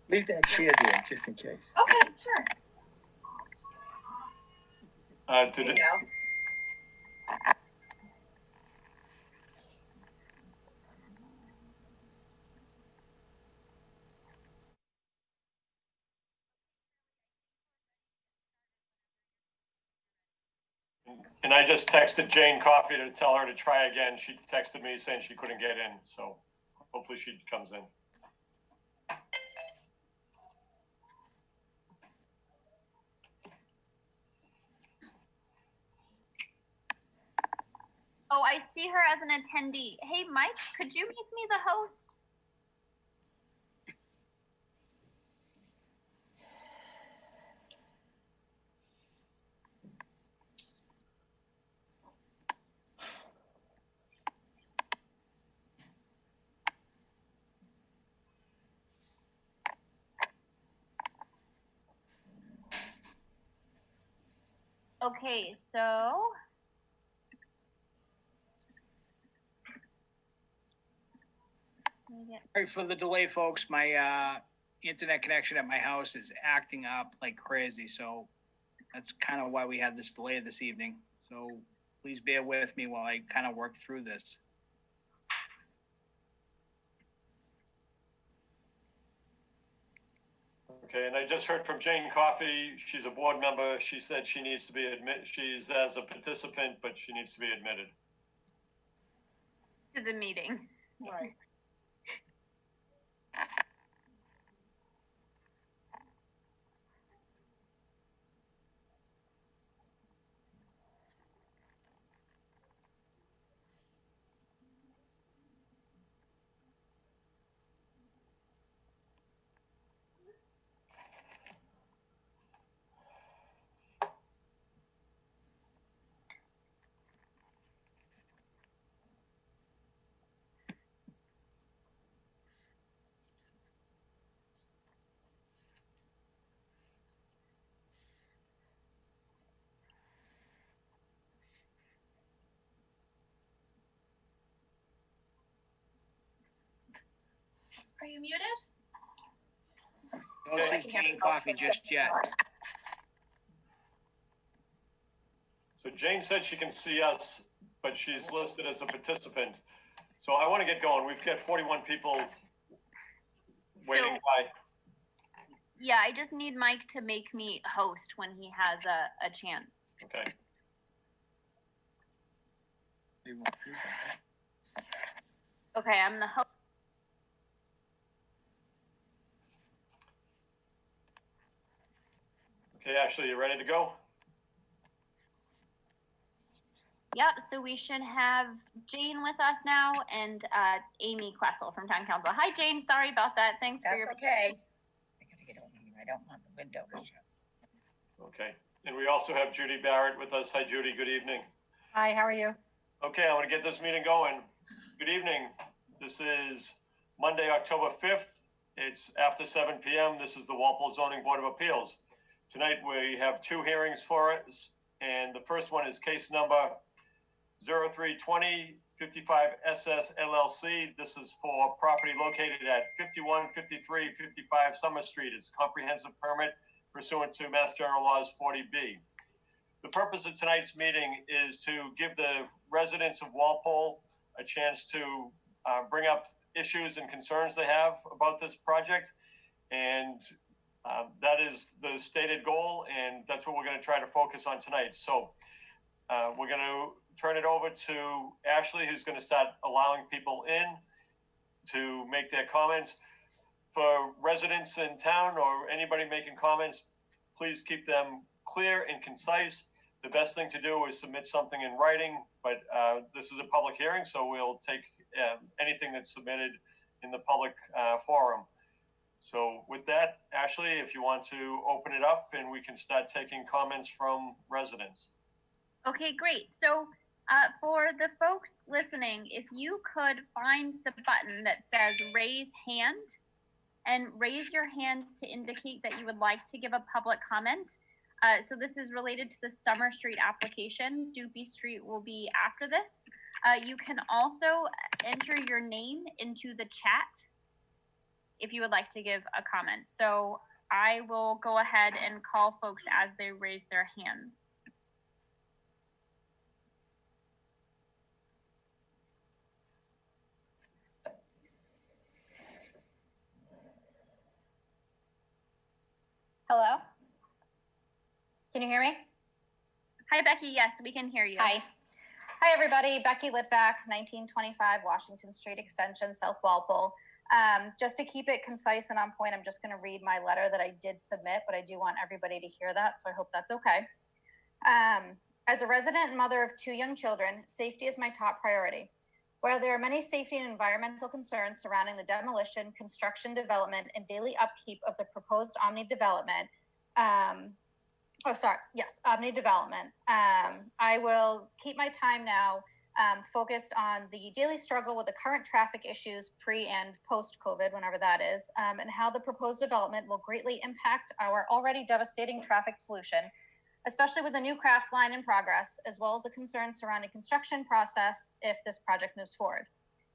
Leave that chair there, just in case. Okay, sure. There you go. And I just texted Jane Coffey to tell her to try again. She texted me saying she couldn't get in, so hopefully she comes in. Oh, I see her as an attendee. Hey, Mike, could you make me the host? Okay, so Sorry for the delay, folks. My internet connection at my house is acting up like crazy, so that's kind of why we have this delay this evening. So please bear with me while I kind of work through this. Okay, and I just heard from Jane Coffey. She's a board member. She said she needs to be she's as a participant, but she needs to be admitted to the meeting. Right. Are you muted? Don't see Jane Coffey just yet. So Jane said she can see us, but she's listed as a participant. So I want to get going. We've got 41 people waiting by. Yeah, I just need Mike to make me host when he has a chance. Okay. Okay, I'm the host. Okay, Ashley, you ready to go? Yep, so we should have Jane with us now and Amy Klessel from Town Council. Hi, Jane. Sorry about that. Thanks for your... That's okay. I gotta get over here. I don't want the window to show. Okay. And we also have Judy Barrett with us. Hi, Judy. Good evening. Hi, how are you? Okay, I want to get this meeting going. Good evening. This is Monday, October 5th. It's after 7 p.m. This is the Walpole Zoning Board of Appeals. Tonight we have two hearings for us, and the first one is case number 0320 55 SS LLC. This is for property located at 5153 55 Summer Street. It's a comprehensive permit pursuant to Mass General Laws 40B. The purpose of tonight's meeting is to give the residents of Walpole a chance to bring up issues and concerns they have about this project. And that is the stated goal, and that's what we're going to try to focus on tonight. So we're going to turn it over to Ashley, who's going to start allowing people in to make their comments. For residents in town or anybody making comments, please keep them clear and concise. The best thing to do is submit something in writing, but this is a public hearing, so we'll take anything that's submitted in the public forum. So with that, Ashley, if you want to open it up and we can start taking comments from residents. Okay, great. So for the folks listening, if you could find the button that says raise hand and raise your hand to indicate that you would like to give a public comment. So this is related to the Summer Street application. Doopy Street will be after this. You can also enter your name into the chat. if you would like to give a comment. So I will go ahead and call folks as they raise their hands. Hello? Can you hear me? Hi, Becky. Yes, we can hear you. Hi. Hi, everybody. Becky Litvak, 1925 Washington Street Extension, South Walpole. Just to keep it concise and on point, I'm just going to read my letter that I did submit, but I do want everybody to hear that, so I hope that's okay. As a resident and mother of 2 young children, safety is my top priority. While there are many safety and environmental concerns surrounding the demolition, construction, development, and daily upkeep of the proposed Omni development, Omni development, I will keep my time now focused on the daily struggle with the current traffic issues pre and post-COVID, whenever that is, and how the proposed development will greatly impact our already devastating traffic pollution, especially with the new craft line in progress, as well as the concerns surrounding construction process if this project moves forward.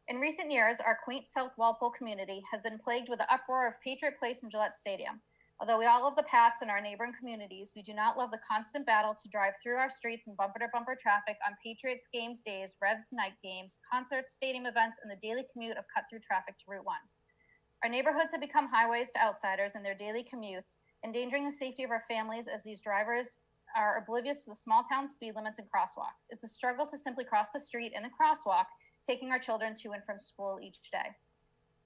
In recent years, our quaint South Walpole community has been plagued with the uproar of Patriot Place and Gillette Stadium. Although we all love the Pats and our neighboring communities, we do not love the constant battle to drive through our streets in bumper-to-bumper traffic on Patriots games days, Revs night games, concerts, stadium events, and the daily commute of cut-through traffic to Route 1. Our neighborhoods have become highways to outsiders in their daily commutes, endangering the safety of our families as these drivers are oblivious to the small town speed limits and crosswalks. It's a struggle to simply cross the street in the crosswalk, taking our children to and from school each day.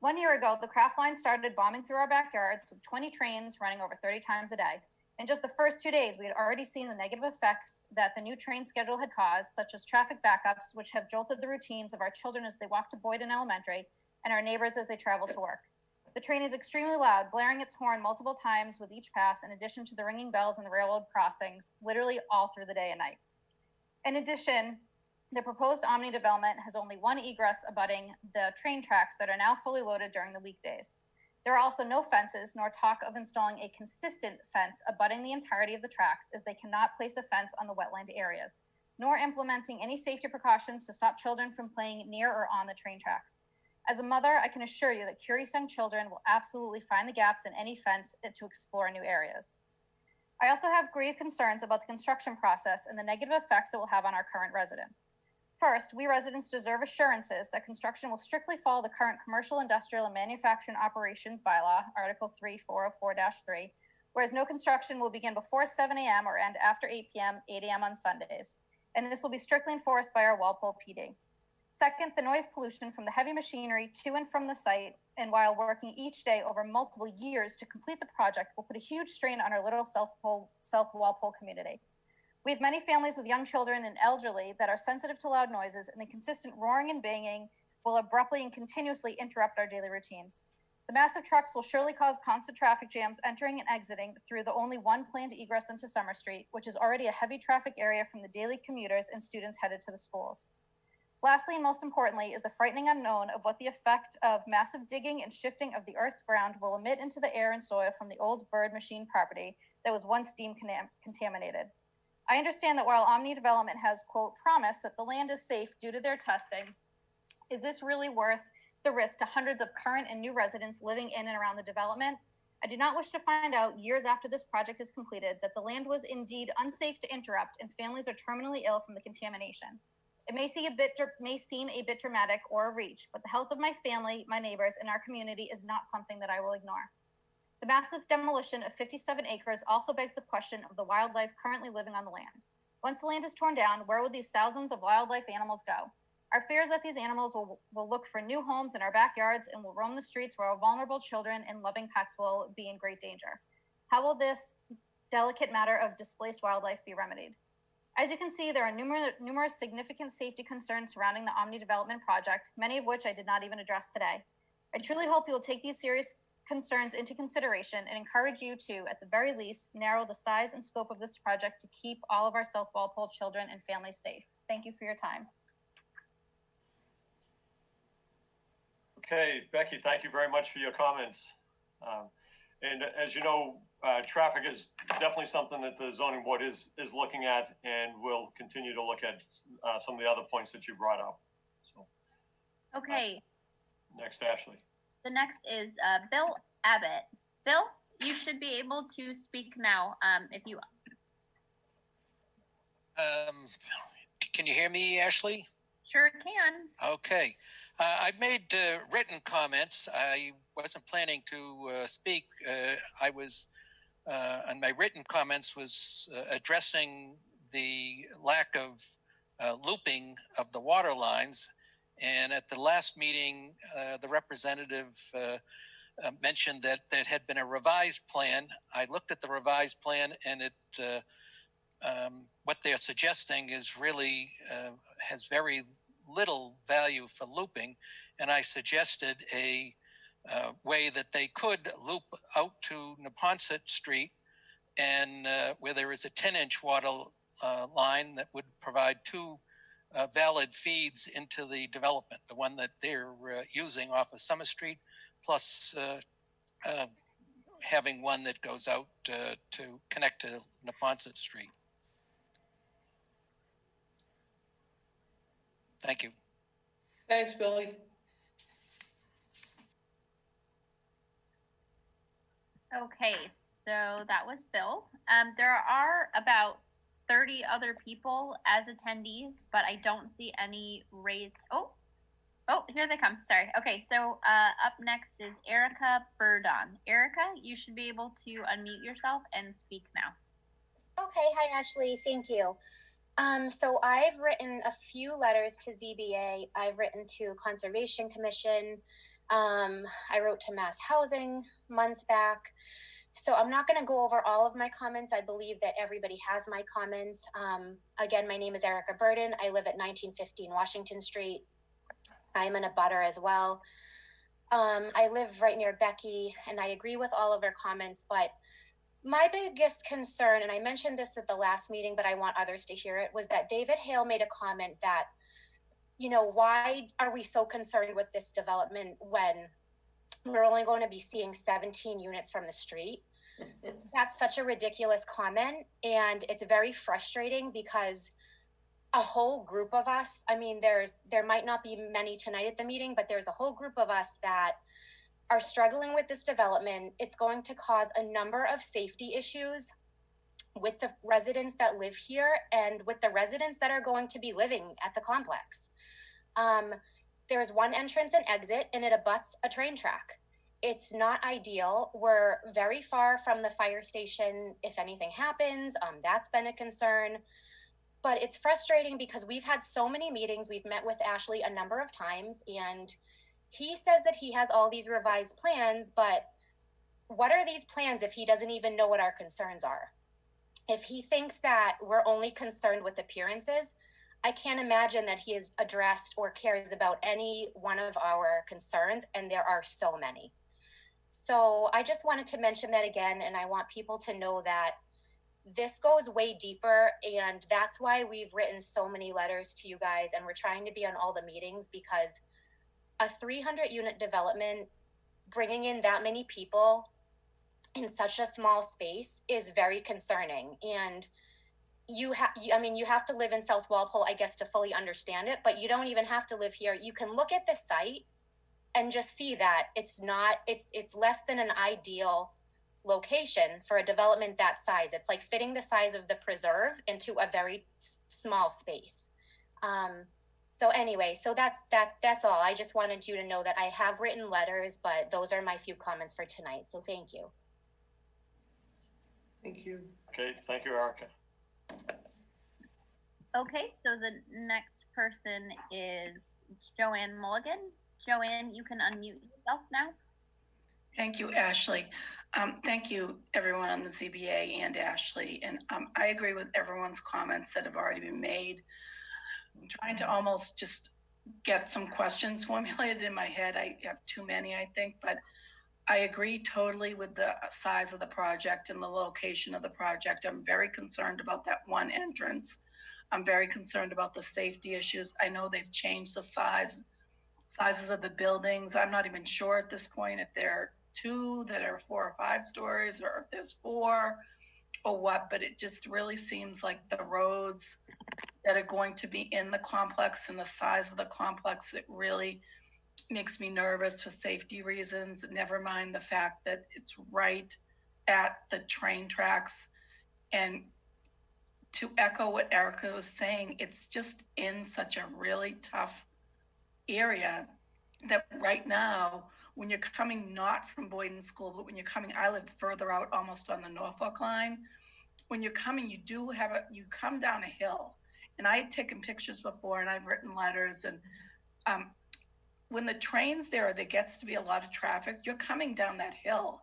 1 year ago, the craft line started bombing through our backyards with 20 trains running over 30 times a day. In just the first 2 days, we had already seen the negative effects that the new train schedule had caused, such as traffic backups, which have jolted the routines of our children as they walk to Boyden Elementary and our neighbors as they travel to work. The train is extremely loud, blaring its horn multiple times with each pass, in addition to the ringing bells and the railroad crossings, literally all through the day and night. In addition, the proposed Omni development has only one egress abutting the train tracks that are now fully loaded during the weekdays. There are also no fences, nor talk of installing a consistent fence abutting the entirety of the tracks, as they cannot place a fence on the wetland areas, nor implementing any safety precautions to stop children from playing near or on the train tracks. As a mother, I can assure you that curious young children will absolutely find the gaps in any fence to explore new areas. I also have grave concerns about the construction process and the negative effects it will have on our current residents. First, we residents deserve assurances that construction will strictly follow the current Commercial, Industrial, and Manufacturing Operations Bylaw, Article 3404-3, whereas no construction will begin before 7 a.m. or end after 8 p.m., 8 a.m. on Sundays, and this will be strictly enforced by our Walpole PD. Second, the noise pollution from the heavy machinery to and from the site, and while working each day over multiple years to complete the project, will put a huge strain on our little South Walpole community. We have many families with young children and elderly that are sensitive to loud noises, and the consistent roaring and banging will abruptly and continuously interrupt our daily routines. The massive trucks will surely cause constant traffic jams entering and exiting through the only one planned egress into Summer Street, which is already a heavy traffic area from the daily commuters and students headed to the schools. Lastly, and most importantly, is the frightening unknown of what the effect of massive digging and shifting of the Earth's ground will emit into the air and soil from the old Bird Machine property that was once steam contaminated. I understand that while Omni Development has, quote, promised that the land is safe due to their testing, is this really worth the risk to hundreds of current and new residents living in and around the development? I do not wish to find out years after this project is completed that the land was indeed unsafe to interrupt and families are terminally ill from the contamination. It may seem a bit dramatic or a reach, but the health of my family, my neighbors, and our community is not something that I will ignore. The massive demolition of 57 acres also begs the question of the wildlife currently living on the land. Once the land is torn down, where will these thousands of wildlife animals go? Our fear is that these animals will look for new homes in our backyards and will roam the streets where our vulnerable children and loving pets will be in great danger. How will this delicate matter of displaced wildlife be remedied? As you can see, there are numerous significant safety concerns surrounding the Omni development project, many of which I did not even address today. I truly hope you will take these serious concerns into consideration and encourage you to, at the very least, narrow the size and scope of this project to keep all of our South Walpole children and families safe. Thank you for your time. Okay, Becky, thank you very much for your comments. And as you know, traffic is definitely something that the zoning board is looking at, and will continue to look at some of the other points that you brought up. So, Okay. next, Ashley. the next is Bill Abbott. Bill, you should be able to speak now. If you Can you hear me, Ashley? sure can. Okay. I've made written comments. I wasn't planning to speak. I was, on my written comments, was addressing the lack of looping of the water lines. And at the last meeting, the representative mentioned that there had been a revised plan. I looked at the revised plan, and it what they're suggesting is really has very little value for looping, and I suggested a way that they could loop out to Neponset Street, and where there is a 10-inch water line that would provide two valid feeds into the development, the one that they're using off of Summer Street, plus having one that goes out to connect to Neponset Street. Thank you. Thanks, Billy. Okay, so that was Bill. There are about 30 other people as attendees, but I don't see any raised. Oh, here they come. Sorry. Okay, so up next is Erica Burdon. Erica, you should be able to unmute yourself and speak now. Okay, hi Ashley, thank you. So I've written a few letters to ZBA. I've written to Conservation Commission. I wrote to Mass Housing months back. So I'm not going to go over all of my comments. I believe that everybody has my comments. Again, my name is Erica Burden. I live at 1915 Washington Street. I'm in a butter as well. I live right near Becky, and I agree with all of her comments, but my biggest concern, and I mentioned this at the last meeting, but I want others to hear it, was that David Hale made a comment that, you know, why are we so concerned with this development when we're only going to be seeing 17 units from the street? That's such a ridiculous comment, and it's very frustrating because a whole group of us, I mean, there might not be many tonight at the meeting, but there's a whole group of us that are struggling with this development. It's going to cause a number of safety issues with the residents that live here and with the residents that are going to be living at the complex. There's one entrance and exit, and it abuts a train track. It's not ideal. We're very far from the fire station. If anything happens, that's been a concern. But it's frustrating because we've had so many meetings. We've met with Ashley a number of times, and he says that he has all these revised plans, but what are these plans if he doesn't even know what our concerns are? If he thinks that we're only concerned with appearances, I can't imagine that he has addressed or cares about any one of our concerns, and there are so many. So I just wanted to mention that again, and I want people to know that this goes way deeper, and that's why we've written so many letters to you guys, and we're trying to be on all the meetings, because a 300 unit development, bringing in that many people in such a small space is very concerning. And you have to live in South Walpole, I guess, to fully understand it, but you don't even have to live here. You can look at the site and just see that it's less than an ideal location for a development that size. It's like fitting the size of the preserve into a very small space. So anyway, so that's all. I just wanted you to know that I have written letters, but those are my few comments for tonight. So thank you. Thank you. Okay, thank you, Erica. Okay, so the next person is Joanne Mulligan. Joanne, you can unmute yourself now. Thank you, Ashley. Thank you, everyone on the ZBA and Ashley. And I agree with everyone's comments that have already been made. I'm trying to almost just get some questions formulated in my head. I have too many, I think, but I agree totally with the size of the project and the location of the project. I'm very concerned about that one entrance. I'm very concerned about the safety issues. I know they've changed the sizes of the buildings. I'm not even sure at this point if there are 2 that are 4 or 5 stories or if there's 4 or what, but it just really seems like the roads that are going to be in the complex and the size of the complex, it really makes me nervous for safety reasons, never mind the fact that it's right at the train tracks. And to echo what Erica was saying, it's just in such a really tough area that right now, when you're coming not from Boyden School, but when you're coming, I live further out almost on the Norfolk line. When you're coming, you come down a hill. And I had taken pictures before and I've written letters. And when the train's there gets to be a lot of traffic, you're coming down that hill.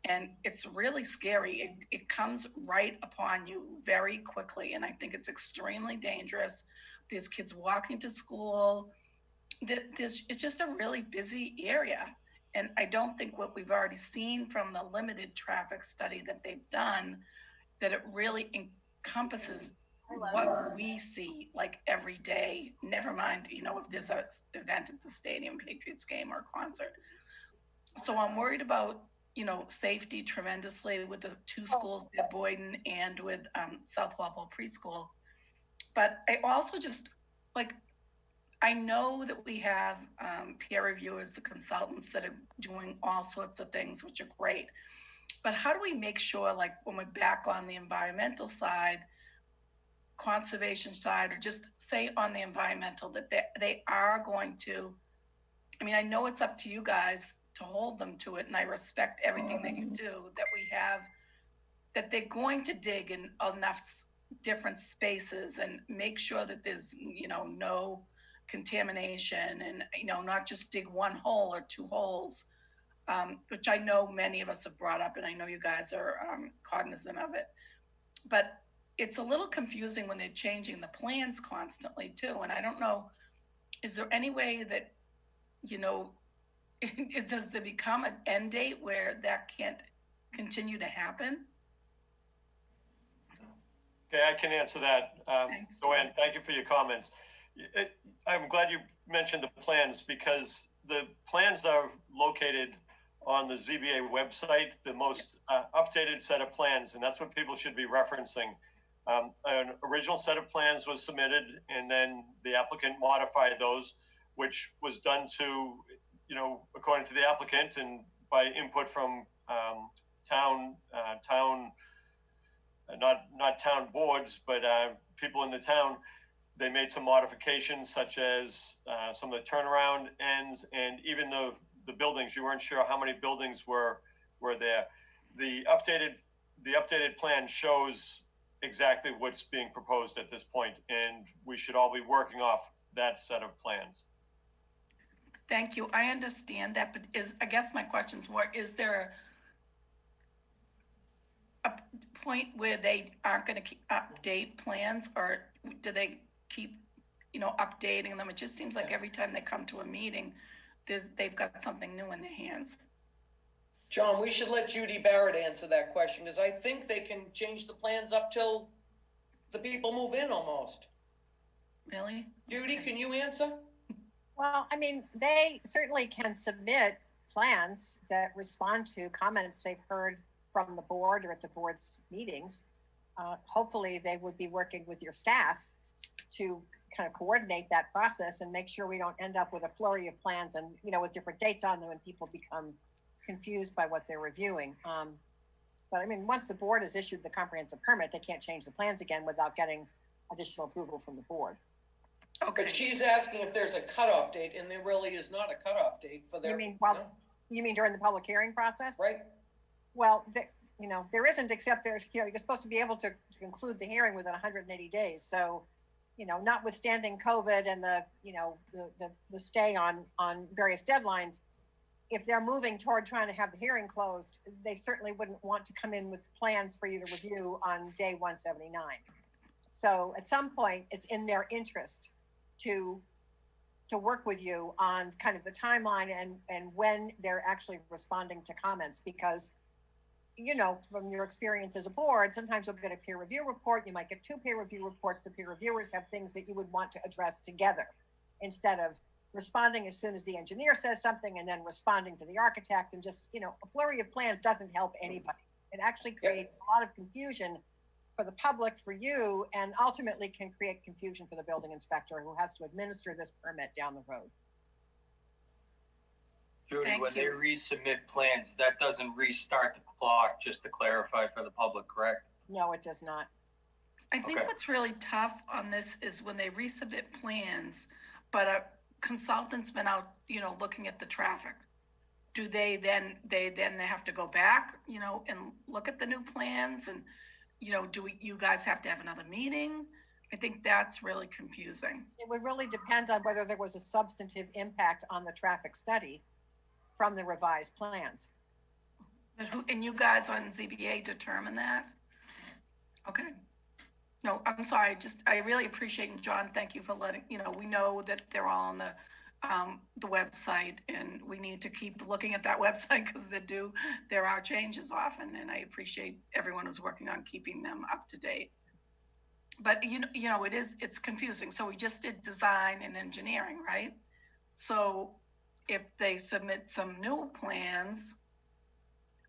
And it's really scary. It comes right upon you very quickly. And I think it's extremely dangerous. There's kids walking to school. It's just a really busy area. And I don't think what we've already seen from the limited traffic study that they've done, that it really encompasses what we see like every day, never mind, if there's an event at the stadium, Patriots game or concert. So I'm worried about, safety tremendously with the two schools at Boyden and with South Walpole Preschool. But I also just, I know that we have peer reviewers, the consultants that are doing all sorts of things, which are great. But how do we make sure, when we're back on the environmental side, conservation side, or just say on the environmental, that they are going to, I know it's up to you guys to hold them to it, and I respect everything that you do, that they're going to dig in enough different spaces and make sure that there's, no contamination, and, not just dig one hole or two holes, which I know many of us have brought up, and I know you guys are cognizant of it. But it's a little confusing when they're changing the plans constantly too. And I don't know, is there any way that, does there become an end date where that can't continue to happen? Okay, I can answer that. Joanne, thank you for your comments. I'm glad you mentioned the plans, because the plans are located on the ZBA website, the most updated set of plans, and that's what people should be referencing. An original set of plans was submitted, and then the applicant modified those, which was done to, according to the applicant and by input from not town boards, but people in the town. They made some modifications, such as some of the turnaround ends and even the buildings. You weren't sure how many buildings were there. The updated plan shows exactly what's being proposed at this point, and we should all be working off that set of plans. Thank you. I understand that, but I guess my question's more, is there a point where they aren't going to update plans, or do they keep, updating them? It just seems like every time they come to a meeting, they've got something new in their hands. John, we should let Judy Barrett answer that question, because I think they can change the plans up till the people move in almost. Really? Judy, can you answer? Well, they certainly can submit plans that respond to comments they've heard from the board or at the board's meetings. Hopefully they would be working with your staff to kind of coordinate that process and make sure we don't end up with a flurry of plans and, with different dates on them, and people become confused by what they're reviewing. But once the board has issued the comprehensive permit, they can't change the plans again without getting additional approval from the board. Okay. But she's asking if there's a cutoff date, and there really is not a cutoff date for their. You mean during the public hearing process? Right. Well, there isn't, except there's, you're supposed to be able to conclude the hearing within 180 days. So, notwithstanding COVID and the stay on various deadlines, if they're moving toward trying to have the hearing closed, they certainly wouldn't want to come in with plans for you to review on day 179. So at some point, it's in their interest to work with you on kind of the timeline and when they're actually responding to comments, because, from your experience as a board, sometimes you'll get a peer review report. You might get 2 peer review reports. The peer reviewers have things that you would want to address together instead of responding as soon as the engineer says something and then responding to the architect, and just, a flurry of plans doesn't help anybody. It actually creates a lot of confusion for the public, for you, and ultimately can create confusion for the building inspector who has to administer this permit down the road. Thank when they you. resubmit plans, that doesn't restart the clock, just to clarify for the public, correct? No, it does not. I think Okay. what's really tough on this is when they resubmit plans, but a consultant's been out, looking at the traffic. Do they then have to go back, and look at the new plans and, you guys have to have another meeting? I think that's really confusing. It would really depend on whether there was a substantive impact on the traffic study from the revised plans. But and you guys on ZBA determine that? Okay. No, I'm sorry, I really appreciate, and John, thank you for letting, we know that they're all on the website, and we need to keep looking at that website because there are changes often, and I appreciate everyone who's working on keeping them up to date. But it's confusing. So we just did design and engineering, right? So if they submit some new plans,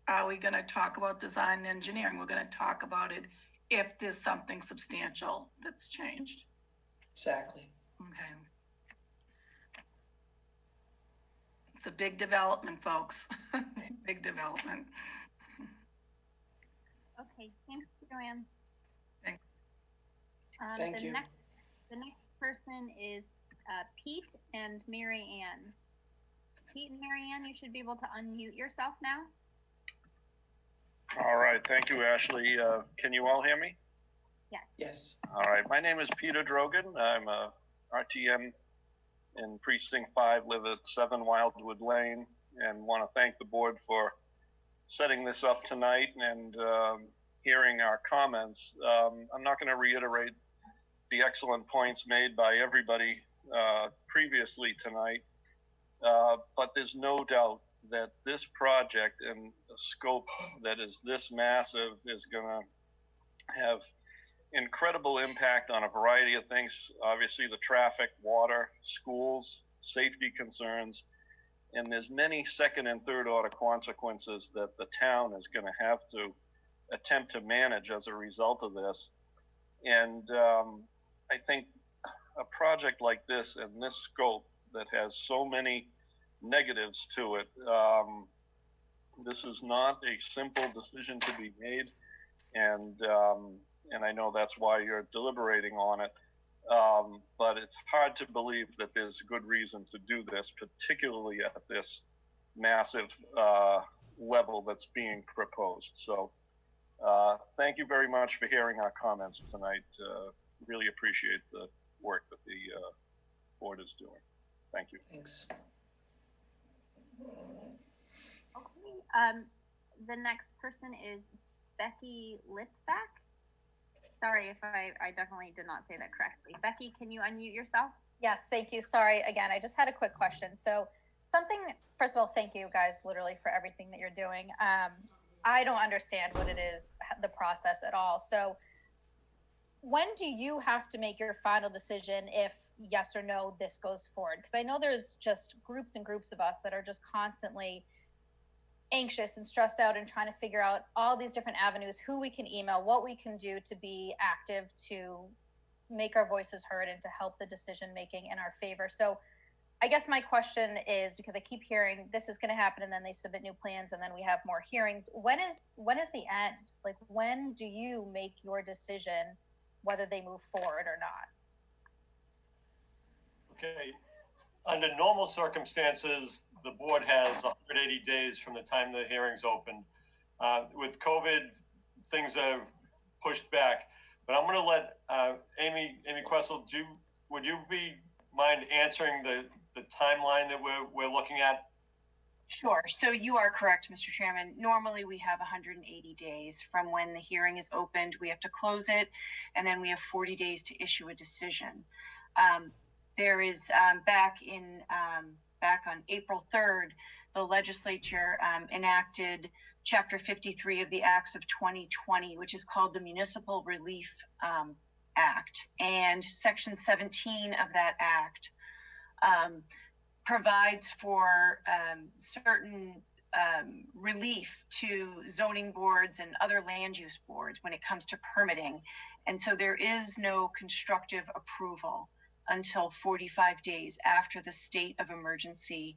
are we gonna talk about design and engineering? We're gonna talk about it if there's something substantial that's changed. Exactly. Okay. It's a big development, folks. Big development. Okay, thanks, Joanne. Thanks. Thank the you. The next person is Pete and Mary Ann. Pete and Mary Ann, you should be able to unmute yourself now. All right, thank you, Ashley. Can you all hear me? Yes. Yes. All right, my name is Peter Drogan. I'm a RTM in Precinct 5, live at 7 Wildwood Lane, and want to thank the board for setting this up tonight and hearing our comments. I'm not going to reiterate the excellent points made by everybody previously tonight, but there's no doubt that this project and the scope that is this massive is going to have incredible impact on a variety of things. Obviously the traffic, water, schools, safety concerns, and there's many second and third order consequences that the town is going to have to attempt to manage as a result of this. And I think a project like this and this scope that has so many negatives to it, this is not a simple decision to be made, and I know that's why you're deliberating on it, but it's hard to believe that there's good reason to do this, particularly at this massive level that's being proposed. So thank you very much for hearing our comments tonight. Really appreciate the work that the board is doing. Thank you. Thanks. Okay. The next person is Becky Litvak. Sorry if I definitely did not say that correctly. Becky, can you unmute yourself? Yes, thank you. Sorry, again, I just had a quick question. So first of all, thank you guys literally for everything that you're doing. I don't understand what it is, the process at all. So when do you have to make your final decision if yes or no, this goes forward? Because I know there's just groups and groups of us that are just constantly anxious and stressed out and trying to figure out all these different avenues, who we can email, what we can do to be active, to make our voices heard and to help the decision making in our favor. So I guess my question is, because I keep hearing this is going to happen and then they submit new plans and then we have more hearings. When is the end? Like, when do you make your decision whether they move forward or not? Okay. Under normal circumstances, the board has 180 days from the time the hearing's opened. With COVID, things are pushed back. But I'm going to let Amy Questle, would you be mind answering the timeline that we're looking at? Sure. So you are correct, Mr. Chairman. Normally we have 180 days from when the hearing is opened. We have to close it, and then we have 40 days to issue a decision. There is back on April 3rd, the legislature enacted Chapter 53 of the Acts of 2020, which is called the Municipal Relief Act. And Section 17 of that act provides for certain relief to zoning boards and other land use boards when it comes to permitting. And so there is no constructive approval until 45 days after the state of emergency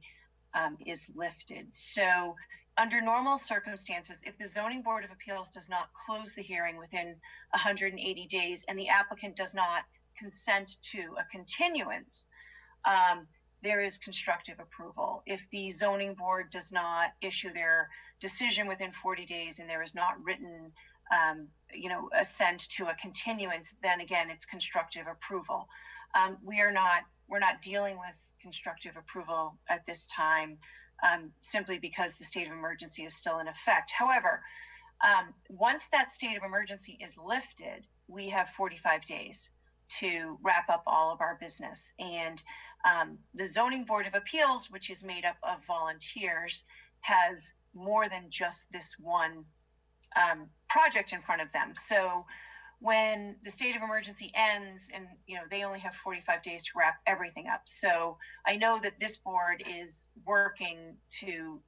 is lifted. So under normal circumstances, if the Zoning Board of Appeals does not close the hearing within 180 days and the applicant does not consent to a continuance, there is constructive approval. If the zoning board does not issue their decision within 40 days and there is not written, assent to a continuance, then again, it's constructive approval. We're not dealing with constructive approval at this time, simply because the state of emergency is still in effect. However, once that state of emergency is lifted, we have 45 days to wrap up all of our business. And the Zoning Board of Appeals, which is made up of volunteers, has more than just this one project in front of them. So when the state of emergency ends and, they only have 45 days to wrap everything up. So I know that this board is working to,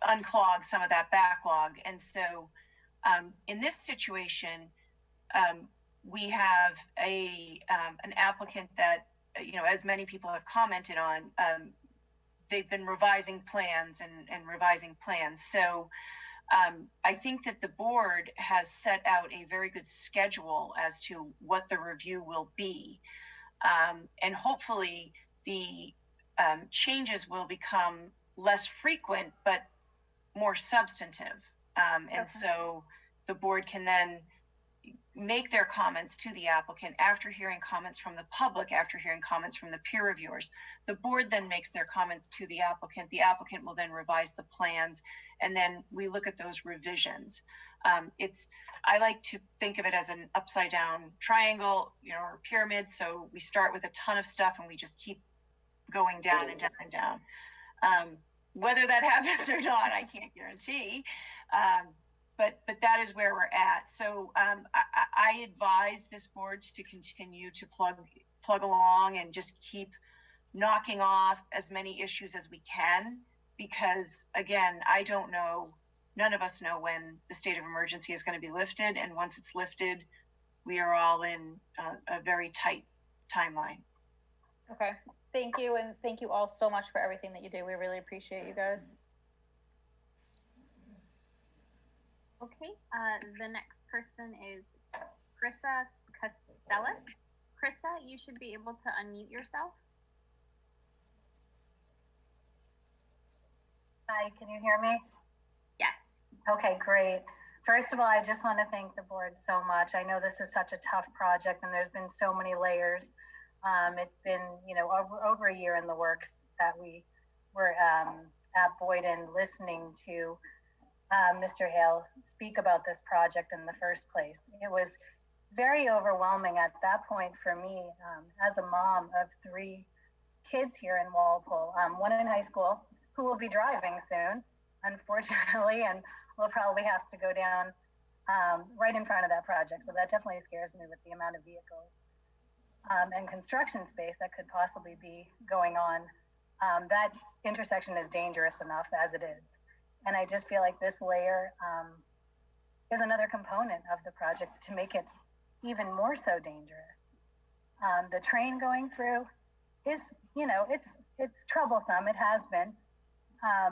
unclog some of that backlog. And so in this situation, we have an applicant that, as many people have commented on, they've been revising plans and revising plans. So I think that the board has set out a very good schedule as to what the review will be. And hopefully the changes will become less frequent, but more substantive. And so the board can then make their comments to the applicant after hearing comments from the public, after hearing comments from the peer reviewers. The board then makes their comments to the applicant. The applicant will then revise the plans, and then we look at those revisions. I like to think of it as an upside down triangle, or pyramid. So we start with a ton of stuff and we just keep going down and down and down. Whether that happens or not, I can't guarantee. But that is where we're at. So I advise this board to continue to plug along and just keep knocking off as many issues as we can, because again, I don't know, none of us know when the state of emergency is going to be lifted. And once it's lifted, we are all in a very tight timeline. Okay, thank you. And thank you all so much for everything that you do. We really appreciate you guys. Okay, the next person is Krissa Casellas. Krissa, you should be able to unmute yourself. Hi, can you hear me? Yes. Okay, great. First of all, I just want to thank the board so much. I know this is such a tough project and there's been so many layers. It's been, over a year in the works that we were at Boyden listening to Mr. Hale speak about this project in the first place. It was very overwhelming at that point for me as a mom of 3 kids here in Walpole, one in high school who will be driving soon, unfortunately, and will probably have to go down right in front of that project. So that definitely scares me with the amount of vehicles and construction space that could possibly be going on. That intersection is dangerous enough as it is. And I just feel like this layer is another component of the project to make it even more so dangerous. The train going through is, it's troublesome. It has been,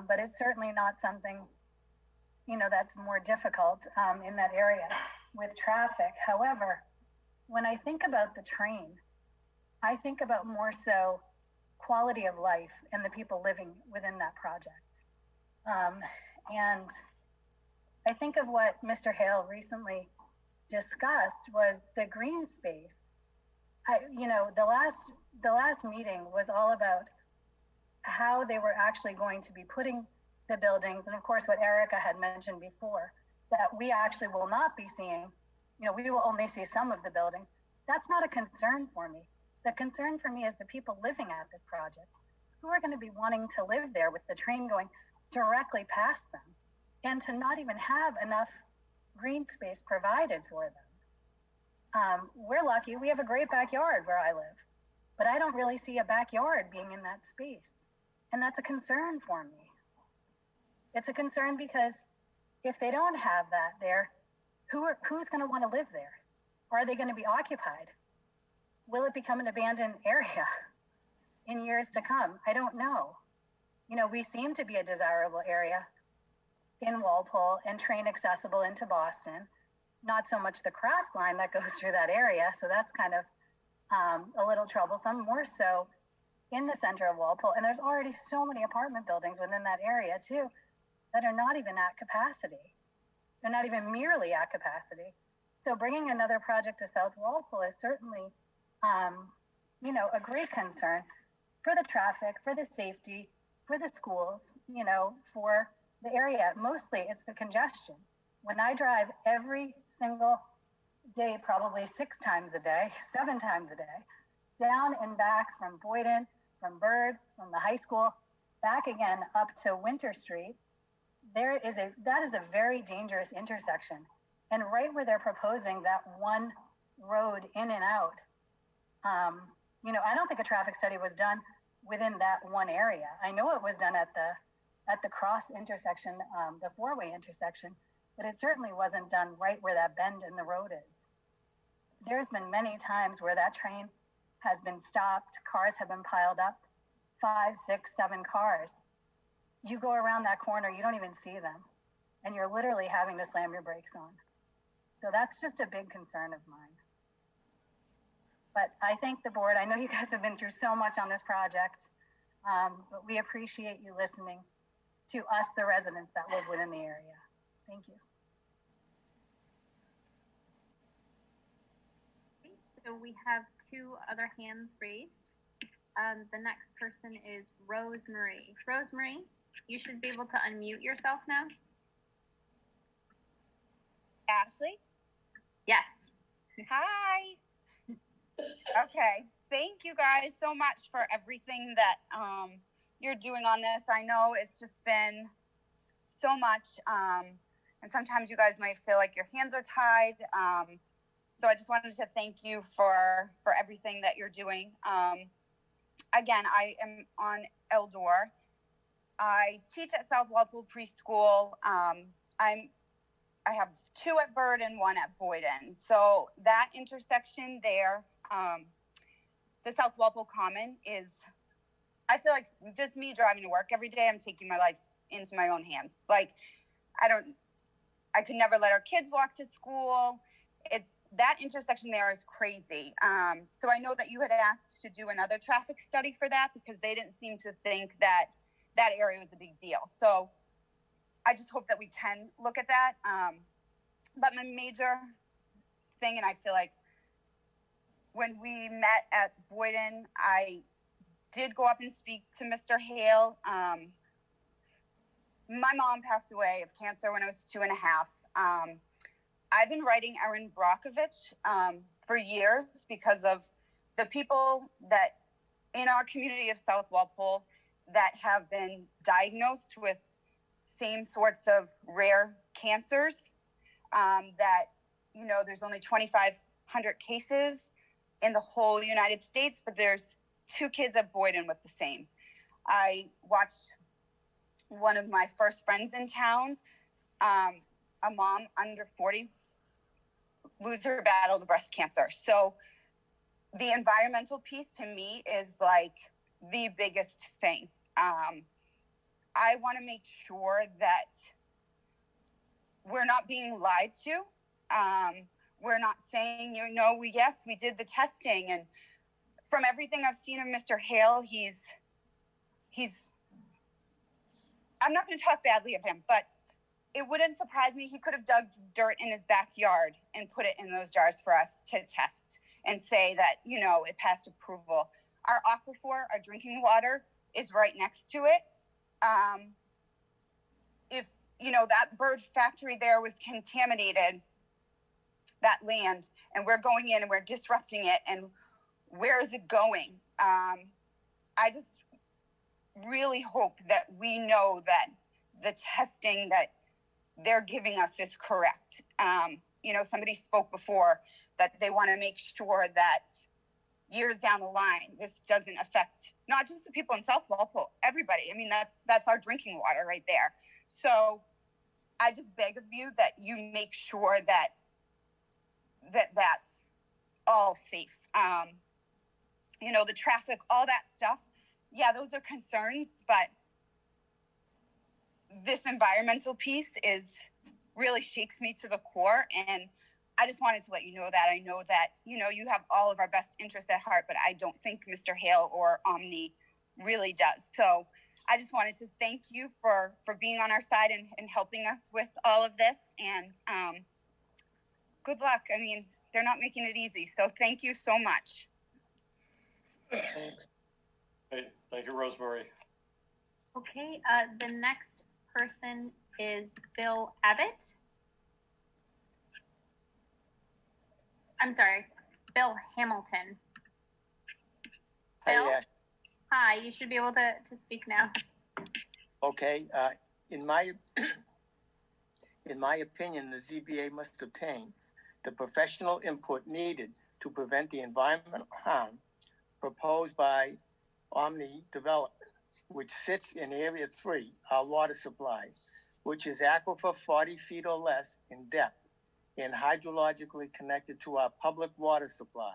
but it's certainly not something, that's more difficult in that area with traffic. However, when I think about the train, I think about more so quality of life and the people living within that project. And I think of what Mr. Hale recently discussed was the green space. The last meeting was all about how they were actually going to be putting the buildings. And of course, what Erica had mentioned before, that we actually will not be seeing, we will only see some of the buildings. That's not a concern for me. The concern for me is the people living at this project who are going to be wanting to live there with the train going directly past them, and to not even have enough green space provided for them. We're lucky, we have a great backyard where I live, but I don't really see a backyard being in that space. And that's a concern for me. It's a concern because if they don't have that there, who's going to want to live there? Are they going to be occupied? Will it become an abandoned area in years to come? I don't know. you know, we seem to be a desirable area in Walpole and train accessible into Boston. Not so much the craft line that goes through that area. So that's kind of a little troublesome, more so in the center of Walpole. And there's already so many apartment buildings within that area too that are not even at capacity. They're not even merely at capacity. So bringing another project to South Walpole is certainly, you know, a great concern for the traffic, for the safety, for the schools, you know, for the area. Mostly it's the congestion. When I drive every single day, probably 6 times a day, 7 times a day, down and back from Boyden, from Bird, from the high school, back again up to Winter Street, that is a very dangerous intersection. And right where they're proposing that one road in and out, you know, I don't think a traffic study was done within that one area. I know it was done at the cross intersection, the 4-way intersection, but it certainly wasn't done right where that bend in the road is. There's been many times where that train has been stopped, cars have been piled up, 5, 6, 7 cars. You go around that corner, you don't even see them, and you're literally having to slam your brakes on. So that's just a big concern of mine. But I thank the board. I know you guys have been through so much on this project, but we appreciate you listening to us, the residents that live within the area. Thank you. So we have 2 other hands raised. The next person is Rosemary. Rosemary, you should be able to unmute yourself now. Ashley? Yes. Hi. Okay. Thank you guys so much for everything that you're doing on this. I know it's just been so much. And sometimes you guys might feel like your hands are tied. So I just wanted to thank you for everything that you're doing. Again, I am on Eldor. I teach at South Walpole Preschool. I have 2 at Bird and 1 at Boyden. So that intersection there, the South Walpole Common is, I feel like just me driving to work every day, I'm taking my life into my own hands. Like, I could never let our kids walk to school. It's that intersection there is crazy. So I know that you had asked to do another traffic study for that because they didn't seem to think that that area was a big deal. So I just hope that we can look at that. But my major thing, and I feel like when we met at Boyden, I did go up and speak to Mr. Hale. My mom passed away of cancer when I was 2.5. I've been writing Erin Brockovich for years because of the people that in our community of South Walpole that have been diagnosed with same sorts of rare cancers, that, you know, there's only 2,500 cases in the whole United States, but there's 2 kids at Boyden with the same. I watched one of my first friends in town, a mom under 40, lose her battle to breast cancer. So the environmental piece to me is like the biggest thing. I want to make sure that we're not being lied to. We're not saying, you know, yes, we did the testing. And from everything I've seen of Mr. Hale, he's I'm not going to talk badly of him, but it wouldn't surprise me. He could have dug dirt in his backyard and put it in those jars for us to test and say that, you know, it passed approval. Our aquifer, our drinking water, is right next to it. If, you know, that Bird factory there was contaminated, that land, and we're going in and we're disrupting it, and where is it going? I just really hope that we know that the testing that they're giving us is correct. You know, somebody spoke before that they want to make sure that years down the line, this doesn't affect not just the people in South Walpole, everybody. I mean, that's our drinking water right there. So I just beg of you that you make sure that that's all safe. You know, the traffic, all that stuff. Yeah, those are concerns, but this environmental piece is really shakes me to the core. And I just wanted to let you know that. I know that, you know, you have all of our best interests at heart, but I don't think Mr. Hale or Omni really does. So I just wanted to thank you for being on our side and helping us with all of this. And good luck. I mean, they're not making it easy. So thank you so much. Thanks. Hey, thank you, Rosemary. Okay, the next person is Bill Abbott. I'm sorry, Bill Hamilton. Bill? Hi, Ash. Hi, you should be able to speak now. Okay, in my opinion, the ZBA must obtain the professional input needed to prevent the environmental harm proposed by Omni Development, which sits in Area 3, our water supply, which is aquifer 40 feet or less in depth and hydrologically connected to our public water supply,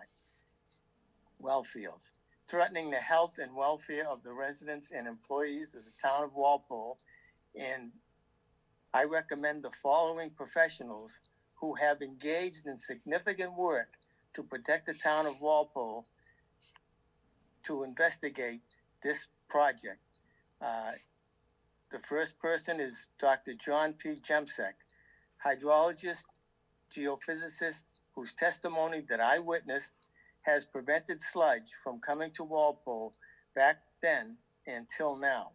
well fields, threatening the health and welfare of the residents and employees of the town of Walpole. And I recommend the following professionals who have engaged in significant work to protect the town of Walpole to investigate this project. The first person is Dr. John P. Jemsek, hydrologist, geophysicist, whose testimony that I witnessed has prevented sludge from coming to Walpole back then until now.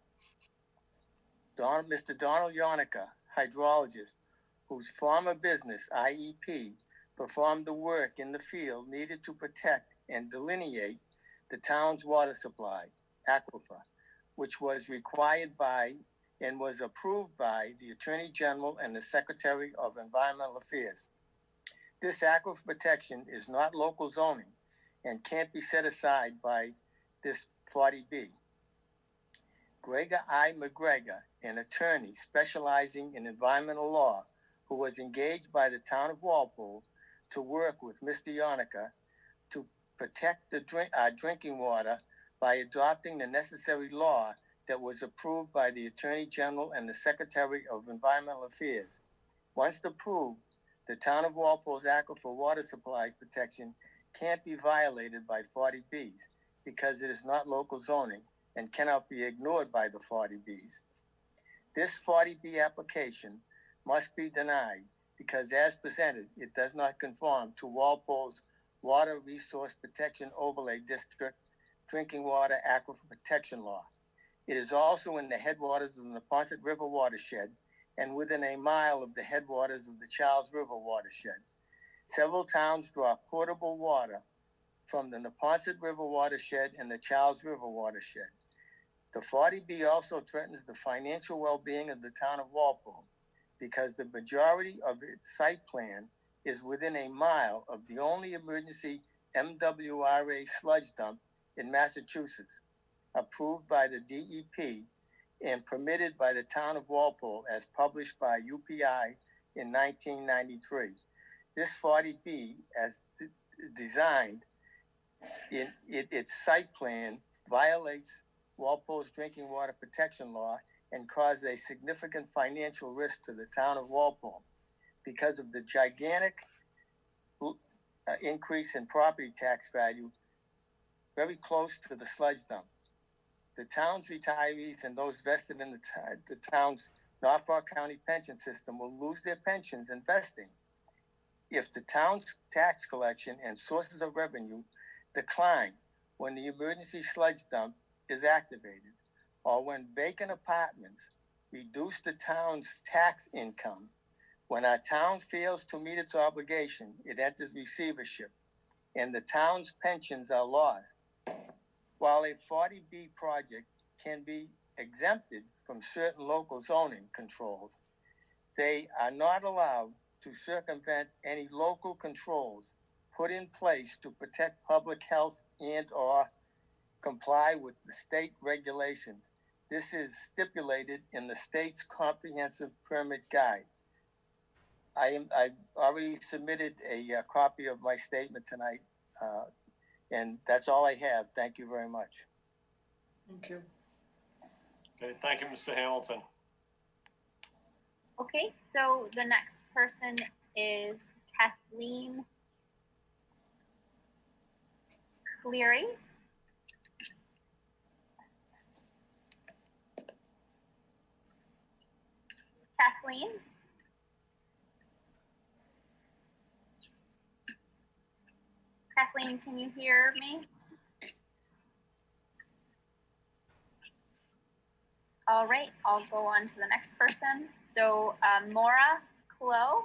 Mr. Donald Yonica, hydrologist, whose former business, IEP, performed the work in the field needed to protect and delineate the town's water supply, aquifer, which was required by and was approved by the Attorney General and the Secretary of Environmental Affairs. This aquifer protection is not local zoning and can't be set aside by this 40B. Gregor I. McGregor, an attorney specializing in environmental law, who was engaged by the town of Walpole to work with Mr. Yonica to protect the drinking water by adopting the necessary law that was approved by the Attorney General and the Secretary of Environmental Affairs. Once approved, the town of Walpole's aquifer water supply protection can't be violated by 40Bs because it is not local zoning and cannot be ignored by the 40Bs. This 40B application must be denied because as presented, it does not conform to Walpole's Water Resource Protection Overlay District Drinking Water Aquifer Protection Law. It is also in the headwaters of the Neponset River watershed and within a mile of the headwaters of the Charles River watershed. Several towns draw potable water from the Neponset River watershed and the Charles River watershed. The 40B also threatens the financial well-being of the town of Walpole because the majority of its site plan is within a mile of the only emergency MWRA sludge dump in Massachusetts, approved by the DEP and permitted by the town of Walpole as published by UPI in 1993. This 40B, as designed in its site plan, violates Walpole's drinking water protection law and caused a significant financial risk to the town of Walpole because of the gigantic increase in property tax value very close to the sludge dump. The town's retirees and those vested in the town's Norfolk County pension system will lose their pensions investing if the town's tax collection and sources of revenue decline when the emergency sludge dump is activated, or when vacant apartments reduce the town's tax income. When our town fails to meet its obligation, it enters receivership, and the town's pensions are lost. While a 40B project can be exempted from certain local zoning controls, they are not allowed to circumvent any local controls put in place to protect public health and or comply with the state regulations. This is stipulated in the state's comprehensive permit guide. I've already submitted a copy of my statement tonight, and that's all I have. Thank you very much. Thank you. Okay, thank you, Mr. Hamilton. Okay, so the next person is Kathleen Cleary. Kathleen? Kathleen, can you hear me? All right, I'll go on to the next person. So Maura Clow.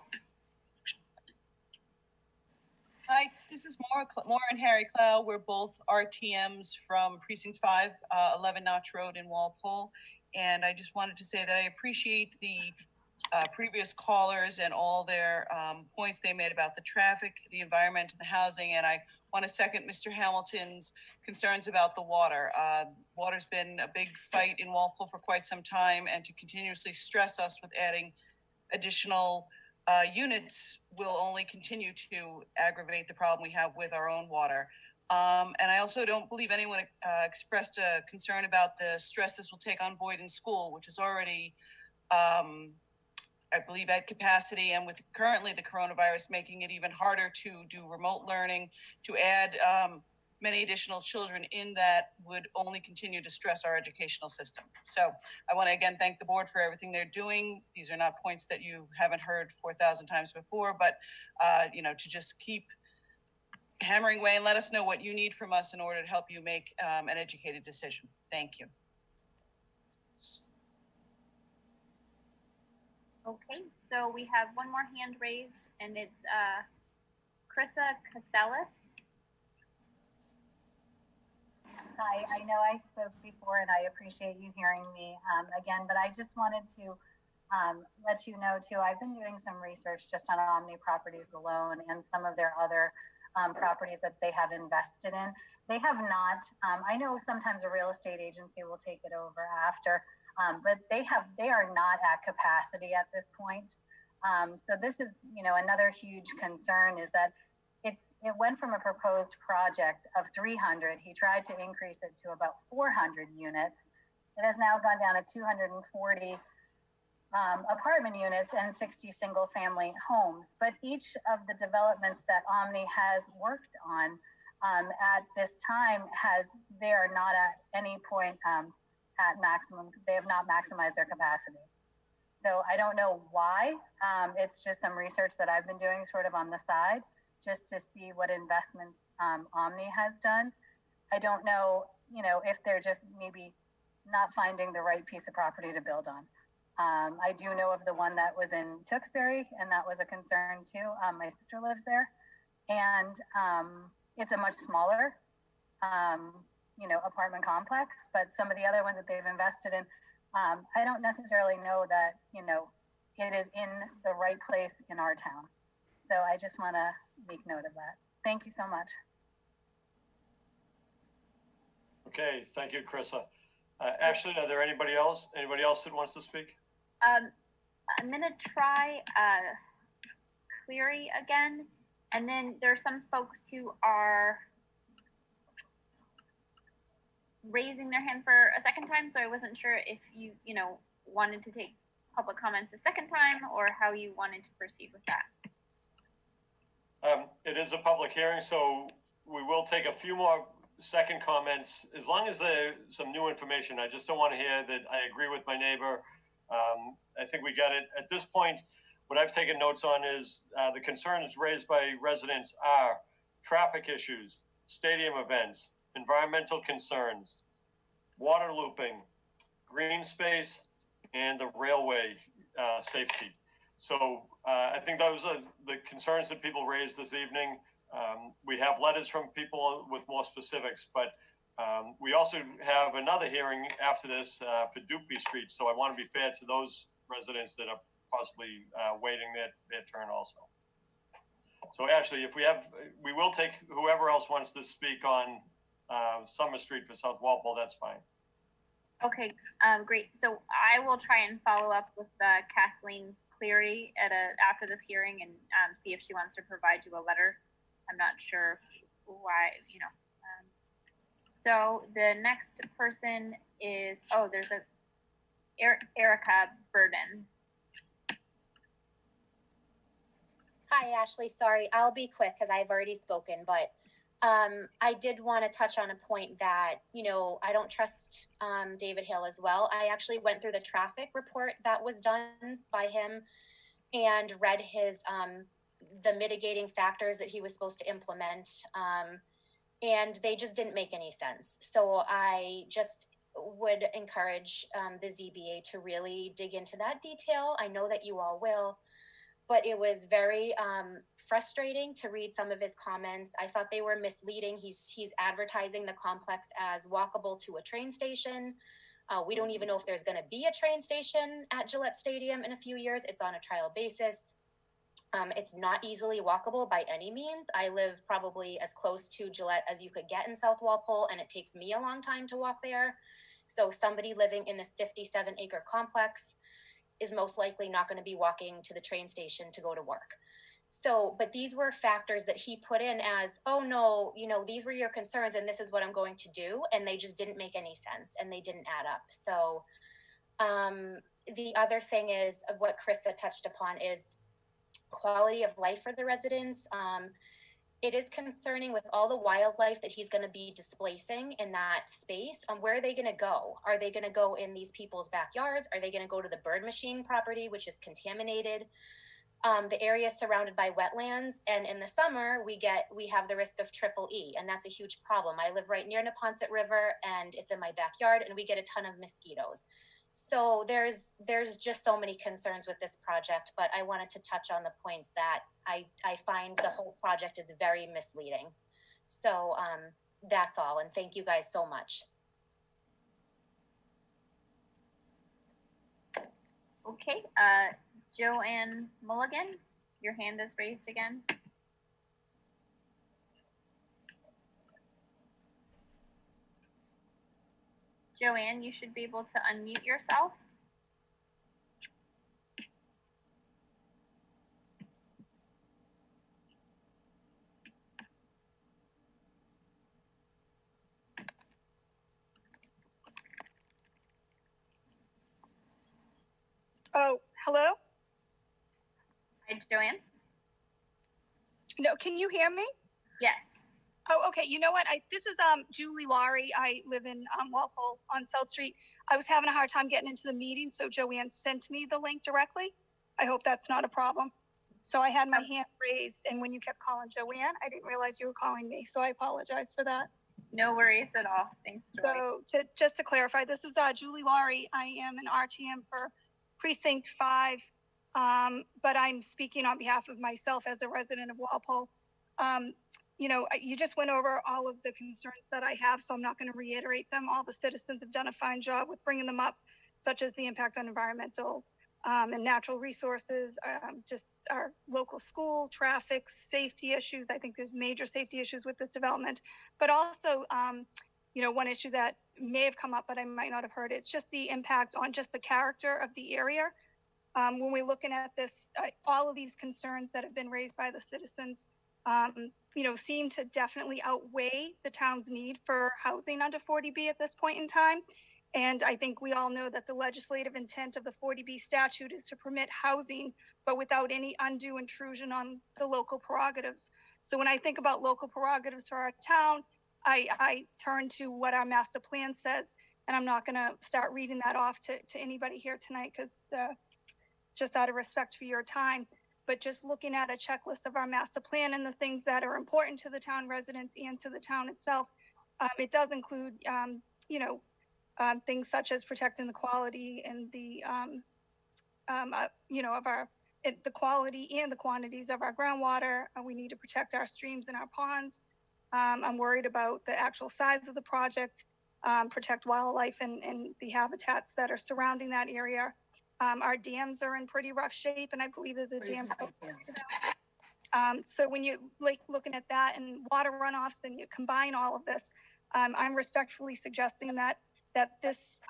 Hi, this is Maura and Harry Clow. We're both RTMs from Precinct 5, 11 Notch Road in Walpole. And I just wanted to say that I appreciate the previous callers and all their points they made about the traffic, the environment, and the housing. And I want to second Mr. Hamilton's concerns about the water. Water's been a big fight in Walpole for quite some time, and to continuously stress us with adding additional units will only continue to aggravate the problem we have with our own water. And I also don't believe anyone expressed a concern about the stress this will take on Boyden School, which is already, I believe, at capacity, and with currently the coronavirus making it even harder to do remote learning, to add many additional children in that would only continue to stress our educational system. So I want to again thank the board for everything they're doing. These are not points that you haven't heard 4,000 times before, but to just keep hammering away and let us know what you need from us in order to help you make an educated decision. Thank you. Okay, so we have one more hand raised, and it's Krista Casellas. Hi, I know I spoke before and I appreciate you hearing me again, but I just wanted to let you know too, I've been doing some research just on Omni Properties alone and some of their other properties that they have invested in. They have not, I know sometimes a real estate agency will take it over after, but they are not at capacity at this point. So this is, another huge concern is that it went from a proposed project of 300. He tried to increase it to about 400 units. It has now gone down to 240 apartment units and 60 single family homes. But each of the developments that Omni has worked on at this time they are not at any point at maximum. They have not maximized their capacity. So I don't know why. It's just some research that I've been doing sort of on the side, just to see what investments Omni has done. I don't know, if they're just maybe not finding the right piece of property to build on. I do know of the one that was in Tewksbury, and that was a concern too. My sister lives there, and it's a much smaller, apartment complex, but some of the other ones that they've invested in, I don't necessarily know that, it is in the right place in our town. So I just want to make note of that. Thank you so much. Okay, thank you, Krista. Ashley, are there anybody else that wants to speak? I'm gonna try Cleary again, and then there are some folks who are raising their hand for a second time, so I wasn't sure if you wanted to take public comments a second time or how you wanted to proceed with that. It is a public hearing, so we will take a few more second comments, as long as there's some new information. I just don't want to hear that I agree with my neighbor. I think we got it. At this point, what I've taken notes on is the concerns raised by residents are traffic issues, stadium events, environmental concerns, water looping, green space, and the railway safety. So I think those are the concerns that people raised this evening. We have letters from people with more specifics, but we also have another hearing after this for Dupey Street. So I want to be fair to those residents that are possibly waiting their turn also. So Ashley, we will take whoever else wants to speak on Summer Street for South Walpole, that's fine. Okay, great. So I will try and follow up with Kathleen Cleary after this hearing and see if she wants to provide you a letter. I'm not sure why, so the next person is, there's Erica Burden. Hi, Ashley. Sorry, I'll be quick because I've already spoken, but I did want to touch on a point that, you know, I don't trust David Hill as well. I actually went through the traffic report that was done by him and read his the mitigating factors that he was supposed to implement, and they just didn't make any sense. So I just would encourage the ZBA to really dig into that detail. I know that you all will, but it was very frustrating to read some of his comments. I thought they were misleading. He's advertising the complex as walkable to a train station. We don't even know if there's going to be a train station at Gillette Stadium in a few years. It's on a trial basis. It's not easily walkable by any means. I live probably as close to Gillette as you could get in South Walpole, and it takes me a long time to walk there. So somebody living in this 57-acre complex is most likely not going to be walking to the train station to go to work. So, but these were factors that he put in as, oh no, you know, these were your concerns and this is what I'm going to do. And they just didn't make any sense and they didn't add up. So the other thing is what Krista touched upon is quality of life for the residents. It is concerning with all the wildlife that he's going to be displacing in that space. Where are they going to go? Are they going to go in these people's backyards? Are they going to go to the bird machine property, which is contaminated? The area is surrounded by wetlands, and in the summer we have the risk of triple E, and that's a huge problem. I live right near Neponset River, and it's in my backyard, and we get a ton of mosquitoes. So there's just so many concerns with this project, but I wanted to touch on the points that I find the whole project is very misleading. So that's all, and thank you guys so much. Okay, Joanne Mulligan, your hand is raised again. Joanne, you should be able to unmute yourself. Oh, hello? Hi, Joanne. No, can you hear me? Yes. Oh, okay. You know what? This is Julie Laurie. I live in Walpole on South Street. I was having a hard time getting into the meeting, so Joanne sent me the link directly. I hope that's not a problem. So I had my hand raised, and when you kept calling Joanne, I didn't realize you were calling me, so I apologize for that. No worries at all. Thanks, Joy. So just to clarify, this is Julie Laurie. I am an RTM for Precinct 5, but I'm speaking on behalf of myself as a resident of Walpole. You know, you just went over all of the concerns that I have, so I'm not going to reiterate them. All the citizens have done a fine job with bringing them up, such as the impact on environmental and natural resources, just our local school, traffic, safety issues. I think there's major safety issues with this development, but also, you know, one issue that may have come up, but I might not have heard, it's just the impact on just the character of the area. When we're looking at this, all of these concerns that have been raised by the citizens, you know, seem to definitely outweigh the town's need for housing under 40B at this point in time. And I think we all know that the legislative intent of the 40B statute is to permit housing, but without any undue intrusion on the local prerogatives. So when I think about local prerogatives for our town, I turn to what our master plan says, and I'm not going to start reading that off to anybody here tonight because just out of respect for your time. But just looking at a checklist of our master plan and the things that are important to the town residents and to the town itself, it does include, you know, things such as protecting the quality and the, you know, of the quality and the quantities of our groundwater. We need to protect our streams and our ponds. I'm worried about the actual size of the project, protect wildlife and the habitats that are surrounding that area. Our dams are in pretty rough shape, and I believe there's a dam. So when you looking at that and water runoffs, then you combine all of this. I'm respectfully suggesting that this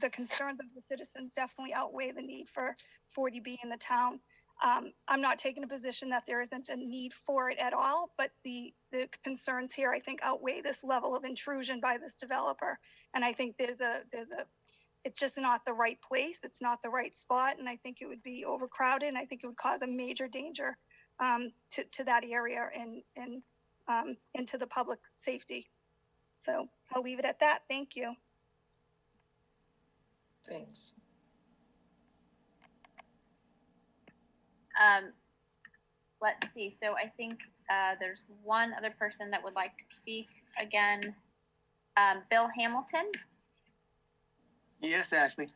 the concerns of the citizens definitely outweigh the need for 40B in the town. I'm not taking a position that there isn't a need for it at all, but the concerns here I think outweigh this level of intrusion by this developer, and I think it's just not the right place. It's not the right spot. And I think it would be overcrowded. And I think it would cause a major danger to that area and into the public safety. So I'll leave it at that. Thank you. Thanks. Let's see. So I think there's one other person that would like to speak again. Bill Hamilton, Yes, Ashley.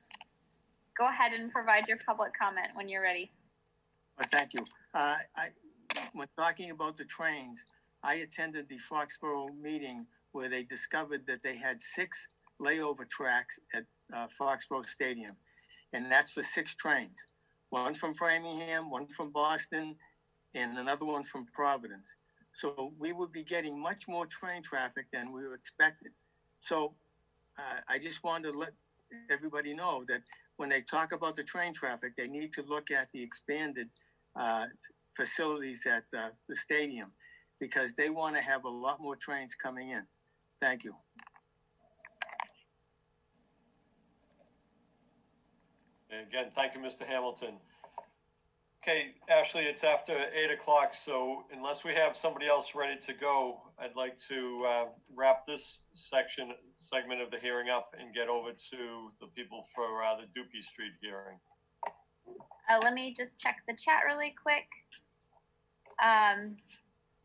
go ahead and provide your public comment when you're ready. Well, thank you. When talking about the trains, I attended the Foxborough meeting where they discovered that they had 6 layover tracks at Foxborough Stadium. And that's for 6 trains. One from Framingham, one from Boston, and another one from Providence. So we would be getting much more train traffic than we were expected. So I just wanted to let everybody know that when they talk about the train traffic, they need to look at the expanded facilities at the stadium, because they want to have a lot more trains coming in. Thank you. And again, thank you, Mr. Hamilton. Okay, Ashley, it's after 8 o'clock, so unless we have somebody else ready to go, I'd like to wrap this segment of the hearing up and get over to the people for the Dupie Street hearing. Let me just check the chat really quick.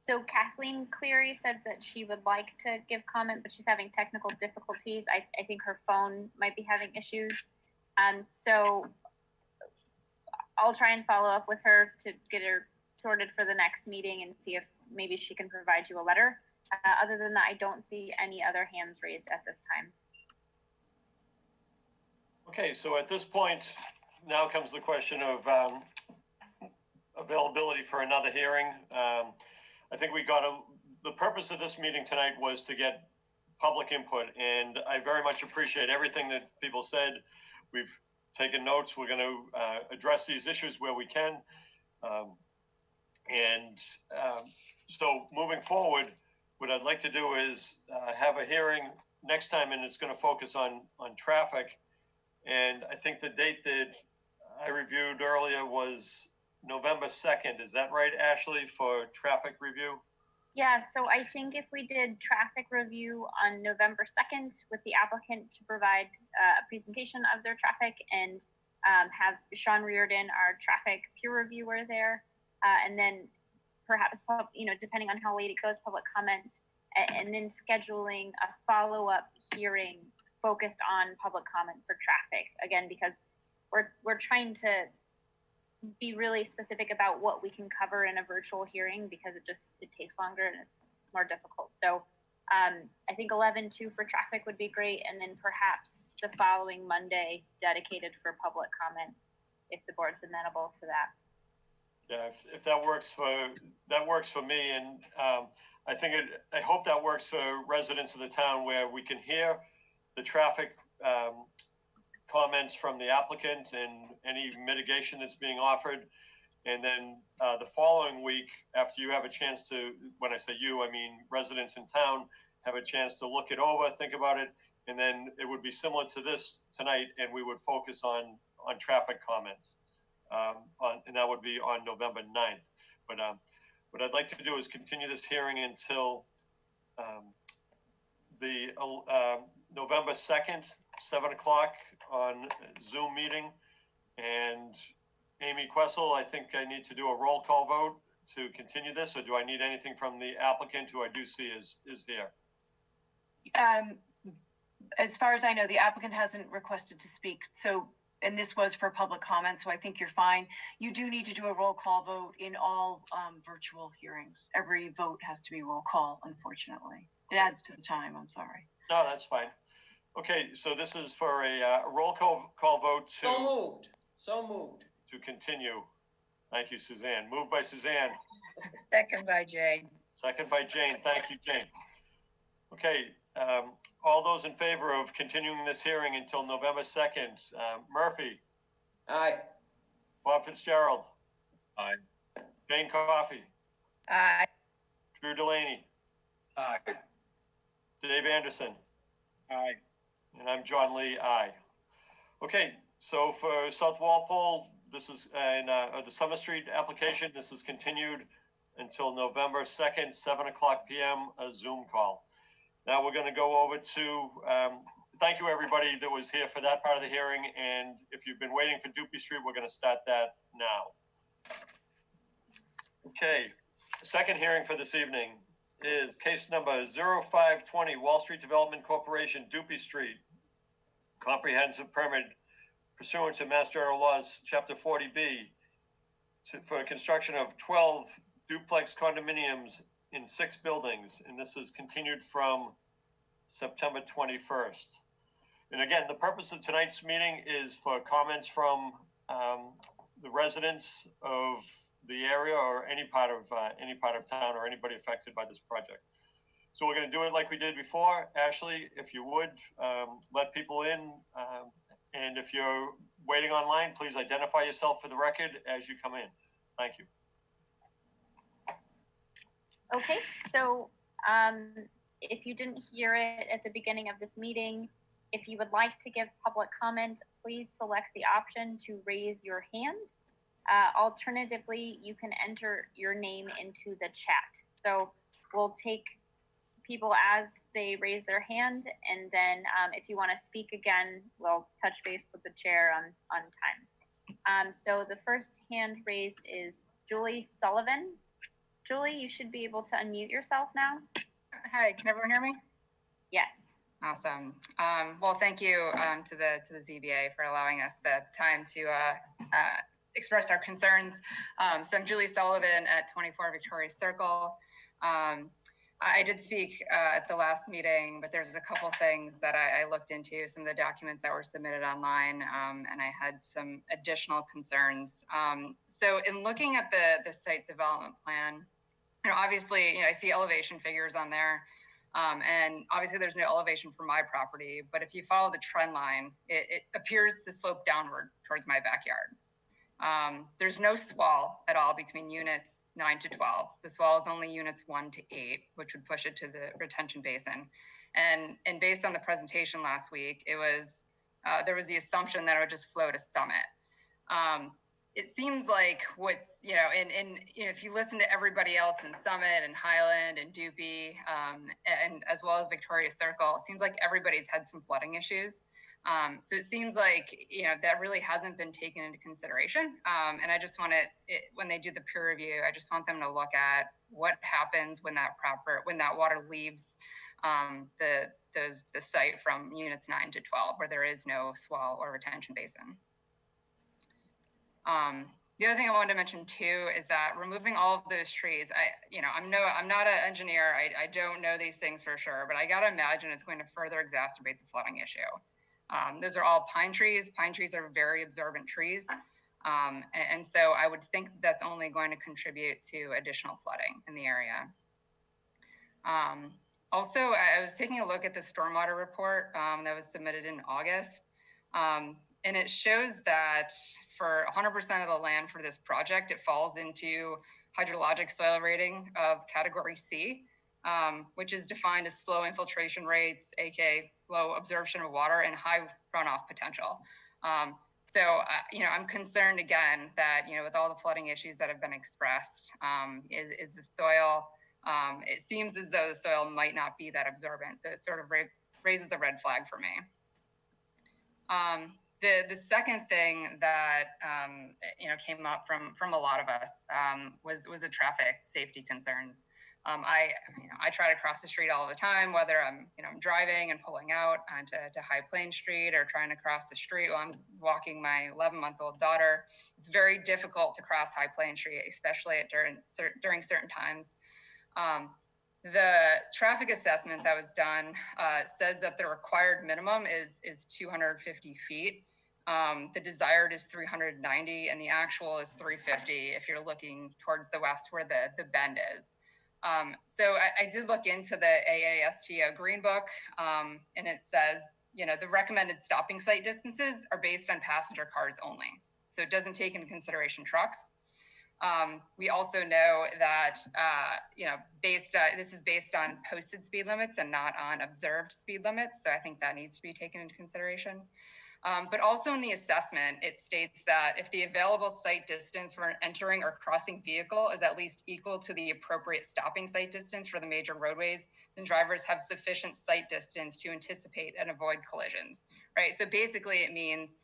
So Kathleen Cleary said that she would like to give comment, but she's having technical difficulties. I think her phone might be having issues. So I'll try and follow up with her to get her sorted for the next meeting and see if maybe she can provide you a letter. Other than that, I don't see any other hands raised at this time. Okay, so at this point, now comes the question of availability for another hearing. I think the purpose of this meeting tonight was to get public input, and I very much appreciate everything that people said. We've taken notes. We're going to address these issues where we can. So moving forward, what I'd like to do is have a hearing next time, and it's going to focus on traffic. And I think the date that I reviewed earlier was November 2nd. Is that right, Ashley, for traffic review? Yeah, so I think if we did traffic review on November 2nd with the applicant to provide a presentation of their traffic and have Sean Reardon, our traffic peer reviewer there, and then perhaps, depending on how late it goes, public comment, and then scheduling a follow-up hearing focused on public comment for traffic, again, because we're trying to be really specific about what we can cover in a virtual hearing, because it takes longer and it's more difficult. So I think 11/2 for traffic would be great, and then perhaps the following Monday dedicated for public comment, if the board's amenable to that. Yeah, if that works for me, and I hope that works for residents of the town, where we can hear the traffic comments from the applicant and any mitigation that's being offered. And then the following week, after you have a chance to, when I say you, I mean residents in town, have a chance to look it over, think about it, and then it would be similar to this tonight, and we would focus on traffic comments. And that would be on November 9th. But what I'd like to do is continue this hearing until the November 2nd, 7 o'clock on Zoom meeting. And Amy Questle, I think I need to do a roll call vote to continue this, or do I need anything from the applicant, who I do see is here? As far as I know, the applicant hasn't requested to speak. So, and this was for public comment, so I think you're fine. You do need to do a roll call vote in all virtual hearings. Every vote has to be roll call, unfortunately. It adds to the time, I'm sorry. No, that's fine. Okay, so this is for a roll call vote to... So moved. To continue. Thank you, Suzanne. Moved by Suzanne. Second by Jane. Second by Jane. Thank you, Jane. Okay, all those in favor of continuing this hearing until November 2nd, Murphy. Aye. Bob Fitzgerald. Aye. Jane Coffey. Aye. Drew Delaney. Aye. Dave Anderson. Aye. And I'm John Lee. Aye. Okay, so for South Walpole, This is the Summer Street application. This is continued until November 2nd, 7 o'clock p.m., a Zoom call. Now we're going to go over to, thank you everybody that was here for that part of the hearing. And if you've been waiting for Dupuy Street, we're going to start that now. Okay, the second hearing for this evening is case number 0520 Wall Street Development Corporation, Dupuy Street. Comprehensive permit pursuant to Mass General Laws, Chapter 40B, for construction of 12 duplex condominiums in 6 buildings. And this is continued from September 21st. And again, the purpose of tonight's meeting is for comments from the residents of the area or any part of town or anybody affected by this project. So we're going to do it like we did before. Ashley, if you would, let people in. And if you're waiting online, please identify yourself for the record as you come in. Thank you. Okay, so if you didn't hear it at the beginning of this meeting, if you would like to give public comment, please select the option to raise your hand. Alternatively, you can enter your name into the chat. So we'll take people as they raise their hand, and then if you want to speak again, we'll touch base with the chair on time. So the first hand raised is Julie Sullivan. Julie, you should be able to unmute yourself now. Hi, can everyone hear me? Yes. Awesome. Well, thank you to the ZBA for allowing us the time to express our concerns. So I'm Julie Sullivan at 24 Victoria Circle. I did speak at the last meeting, but there's a couple things that I looked into, some of the documents that were submitted online, and I had some additional concerns. So in looking at the site development plan, obviously, I see elevation figures on there, and obviously there's no elevation for my property, but if you follow the trend line, it appears to slope downward towards my backyard. There's no swell at all between units 9 to 12. The swell is only units 1 to 8, which would push it to the retention basin. And based on the presentation last week, it was there was the assumption that it would just flow to Summit. It seems like what's, if you listen to everybody else in Summit and Highland and Dupuy, and as well as Victoria Circle, it seems like everybody's had some flooding issues. So it seems like, that really hasn't been taken into consideration. And I just want when they do the peer review, I just want them to look at what happens when that water leaves the site from units 9 to 12, where there is no swell or retention basin. The other thing I wanted to mention too is that removing all of those trees, I'm not an engineer. I don't know these things for sure, but I got to imagine it's going to further exacerbate the flooding issue. Those are all pine trees. Pine trees are very absorbent trees. And so I would think that's only going to contribute to additional flooding in the area. Also, I was taking a look at the stormwater report that was submitted in August. And it shows that for 100% of the land for this project, it falls into hydrologic soil rating of category C, which is defined as slow infiltration rates, aka low absorption of water and high runoff potential. So I'm concerned again that, with all the flooding issues that have been expressed, is the soil, it seems as though the soil might not be that absorbent. So it sort of raises a red flag for me. The second thing that, came up from a lot of us was the traffic safety concerns. I try to cross the street all the time, whether I'm driving and pulling out onto High Plain Street or trying to cross the street while I'm walking my 11-month-old daughter. It's very difficult to cross High Plain Street, especially during certain times. The traffic assessment that was done says that the required minimum is 250 feet. The desired is 390, and the actual is 350 if you're looking towards the west where the bend is. So I did look into the AASTO Green Book, and it says, the recommended stopping site distances are based on passenger cars only. So it doesn't take into consideration trucks. We also know that, this is based on posted speed limits and not on observed speed limits. So I think that needs to be taken into consideration. But also in the assessment, it states that if the available sight distance for an entering or crossing vehicle is at least equal to the appropriate stopping sight distance for the major roadways, then drivers have sufficient sight distance to anticipate and avoid collisions, right? So basically it means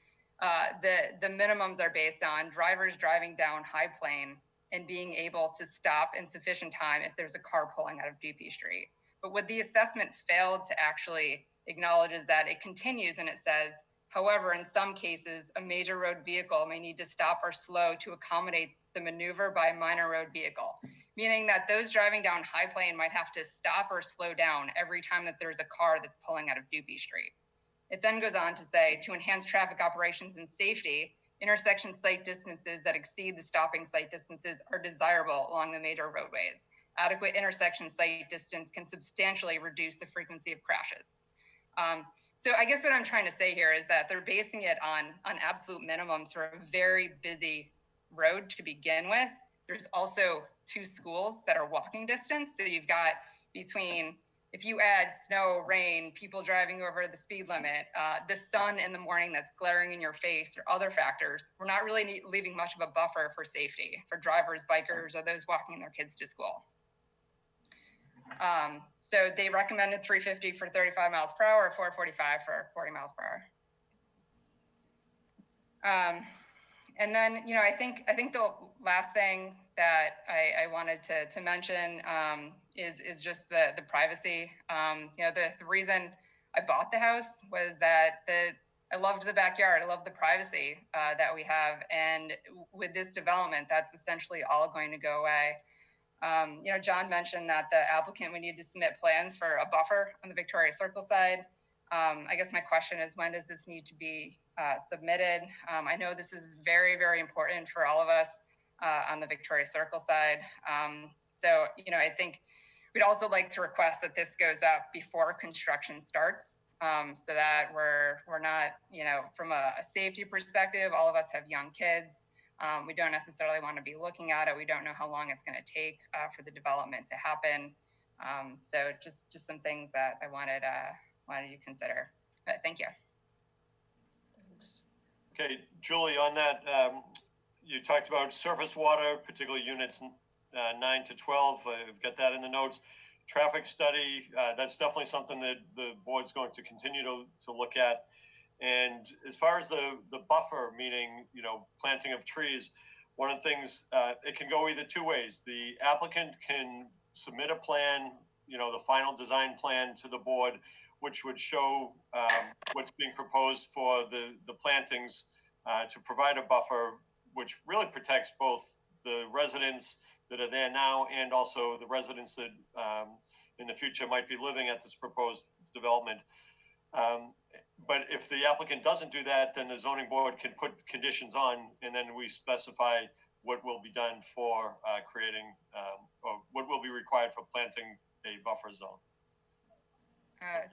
the minimums are based on drivers driving down High Plain and being able to stop in sufficient time if there's a car pulling out of DP Street. But what the assessment failed to actually acknowledge is that it continues and it says, however, in some cases, a major road vehicle may need to stop or slow to accommodate the maneuver by a minor road vehicle, meaning that those driving down High Plain might have to stop or slow down every time that there's a car that's pulling out of Doobie Street. It then goes on to say, to enhance traffic operations and safety, intersection sight distances that exceed the stopping sight distances are desirable along the major roadways. Adequate intersection sight distance can substantially reduce the frequency of crashes. So I guess what I'm trying to say here is that they're basing it on absolute minimums for a very busy road to begin with. There's also 2 schools that are walking distance. So you've got between, if you add snow, rain, people driving over the speed limit, the sun in the morning that's glaring in your face or other factors, we're not really leaving much of a buffer for safety for drivers, bikers, or those walking their kids to school. So they recommended 350 for 35 miles per hour, or 445 for 40 miles per hour. And then, you know, I think the last thing that I wanted to mention is just the privacy. You know, the reason I bought the house was that I loved the backyard. I loved the privacy that we have. And with this development, that's essentially all going to go away. You know, John mentioned that the applicant would need to submit plans for a buffer on the Victoria Circle side. I guess my question is, when does this need to be submitted? I know this is very, very important for all of us on the Victoria Circle side. So, you know, I think we'd also like to request that this goes up before construction starts, so that we're not, you know, from a safety perspective, all of us have young kids. We don't necessarily want to be looking at it. We don't know how long it's going to take for the development to happen. So just some things that I wanted you to consider. But thank you. Thanks. Okay, Julie, on that, you talked about surface water, particularly units 9 to 12. I've got that in the notes. Traffic study, that's definitely something that the board's going to continue to look at. And as far as the buffer, meaning, you know, planting of trees, one of the things, it can go either 2 ways. The applicant can submit a plan, you know, the final design plan to the board, which would show what's being proposed for the plantings to provide a buffer, which really protects both the residents that are there now and also the residents that in the future might be living at this proposed development. But if the applicant doesn't do that, then the zoning board can put conditions on, and then we specify what will be done for creating, or what will be required for planting a buffer zone.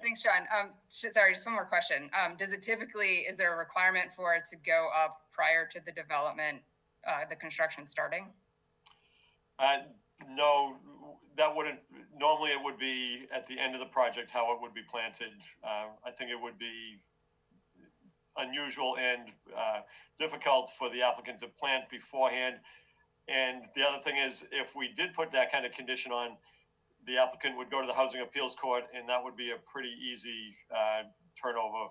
Thanks, John. Sorry, just one more question. Is there a requirement for it to go up prior to the development, the construction starting? No, that wouldn't, normally it would be at the end of the project, how it would be planted. I think it would be unusual and difficult for the applicant to plant beforehand. And the other thing is, if we did put that kind of condition on, the applicant would go to the Housing Appeals Court, and that would be a pretty easy turnover.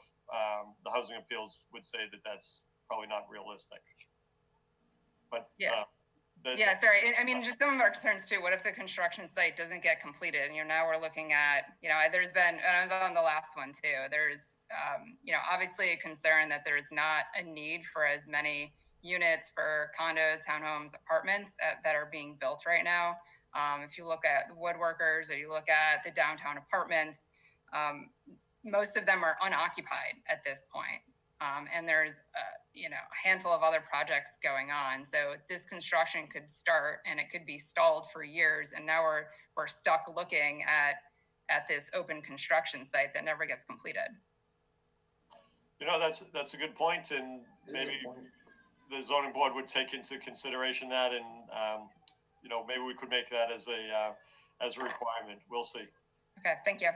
The Housing Appeals would say that that's probably not realistic. But yeah. Yeah, sorry. I mean, just some of our concerns too. What if the construction site doesn't get completed? And now we're looking at, there's been, and I was on the last one too. There's, obviously a concern that there's not a need for as many units for condos, townhomes, apartments that are being built right now. If you look at the woodworkers or you look at the downtown apartments, most of them are unoccupied at this point. And there's, a handful of other projects going on. So this construction could start and it could be stalled for years. And now we're stuck looking at this open construction site that never gets completed. That's a good point. And maybe the zoning board would take into consideration that, and, maybe we could make that as a requirement. We'll see. Okay, thank you.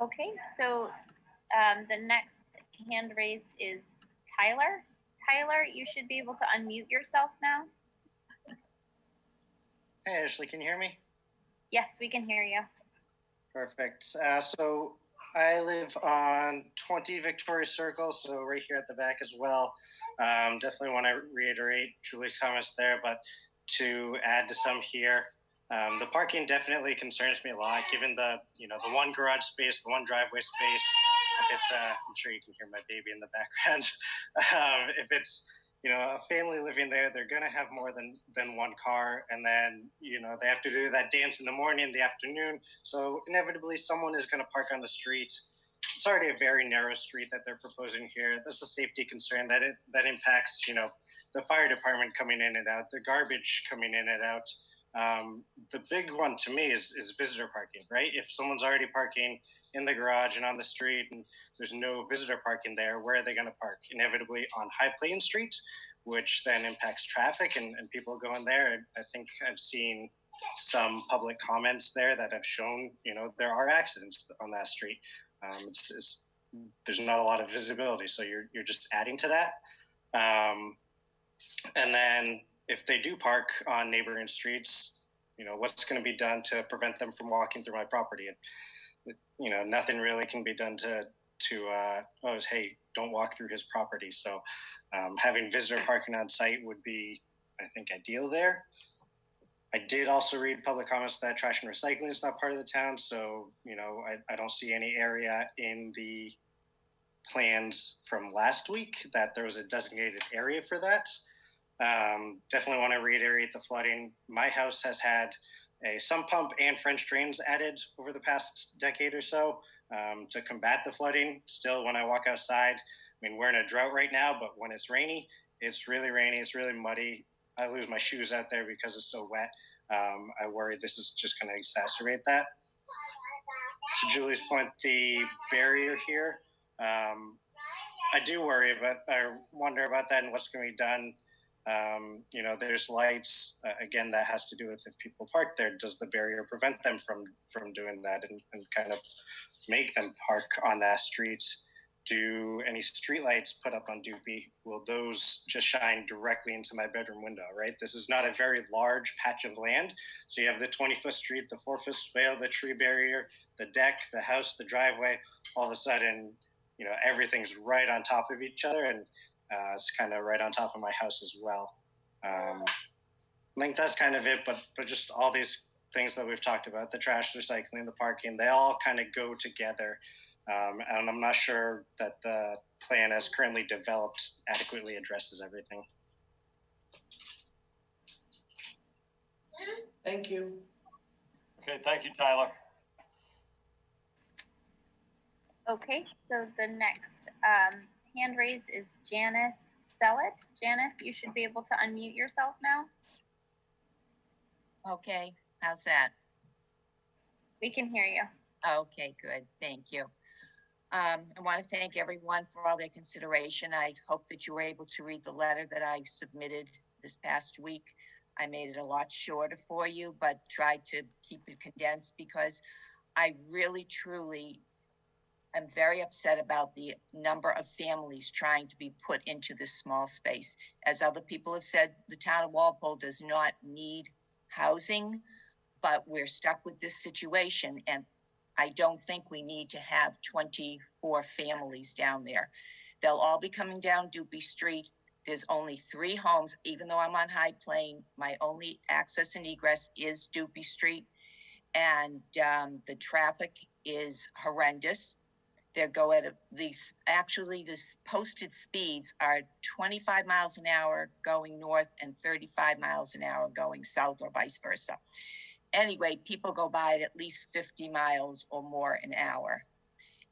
Okay, so The next hand raised is Tyler. Tyler, you should be able to unmute yourself now. Hey, Ashley, can you hear me? Yes, we can hear you. Perfect. So I live on 20 Victoria Circle, so right here at the back as well. Definitely want to reiterate Julie's comments there, but to add to some here, the parking definitely concerns me a lot, given the the one garage space, the one driveway space. If it's, I'm sure you can hear my baby in the background. If it's a family living there, they're going to have more than one car. And then, they have to do that dance in the morning, the afternoon. So inevitably someone is going to park on the street. It's already a very narrow street that they're proposing here. This is a safety concern that impacts, the fire department coming in and out, the garbage coming in and out. The big one to me is visitor parking, right? If someone's already parking in the garage and on the street and there's no visitor parking there, where are they going to park? Inevitably on High Plain Street, which then impacts traffic and people going there. I think I've seen some public comments there that have shown, there are accidents on that street. There's not a lot of visibility, so you're just adding to that. And then if they do park on neighboring streets, what's going to be done to prevent them from walking through my property? And, nothing really can be done to hey, don't walk through his property. So having visitor parking on site would be, I think, ideal there. I did also read public comments that trash and recycling is not part of the town. So, I don't see any area in the plans from last week that there was a designated area for that. Definitely want to reiterate the flooding. My house has had a sump pump and French drains added over the past decade or so to combat the flooding. Still, when I walk outside, we're in a drought right now, but when it's rainy, it's really rainy, it's really muddy. I lose my shoes out there because it's so wet. I worry this is just going to exacerbate that. To Julie's point, the barrier here, I do worry about, I wonder about that and what's going to be done. There's lights, again, that has to do with if people park there, does the barrier prevent them from doing that and kind of make them park on that street? Do any street lights put up on Doopy, will those just shine directly into my bedroom window, right? This is not a very large patch of land. So you have the 20-foot street, the 4-foot swale, the tree barrier, the deck, the house, the driveway. All of a sudden, everything's right on top of each other. And it's kind of right on top of my house as well. I think that's kind of it, but just all these things that we've talked about, the trash, recycling, the parking, they all kind of go together. And I'm not sure that the plan as currently developed adequately addresses everything. Thank you. Okay, thank you, Tyler. Okay, so the next hand raised is Janice Sellett. Janice, you should be able to unmute yourself now. Okay, how's that? We can hear you. Okay, good, thank you. I want to thank everyone for all their consideration. I hope that you were able to read the letter that I submitted this past week. I made it a lot shorter for you, but tried to keep it condensed because I really, truly am very upset about the number of families trying to be put into this small space. As other people have said, the town of Walpole does not need housing, but we're stuck with this situation, and I don't think we need to have 24 families down there. They'll all be coming down Doopy Street. There's only 3 homes. Even though I'm on High Plain, my only access and egress is Doopy Street. And the traffic is horrendous. They go at these, actually this posted speeds are 25 miles an hour going north and 35 miles an hour going south or vice versa. Anyway, people go by at least 50 miles or more an hour.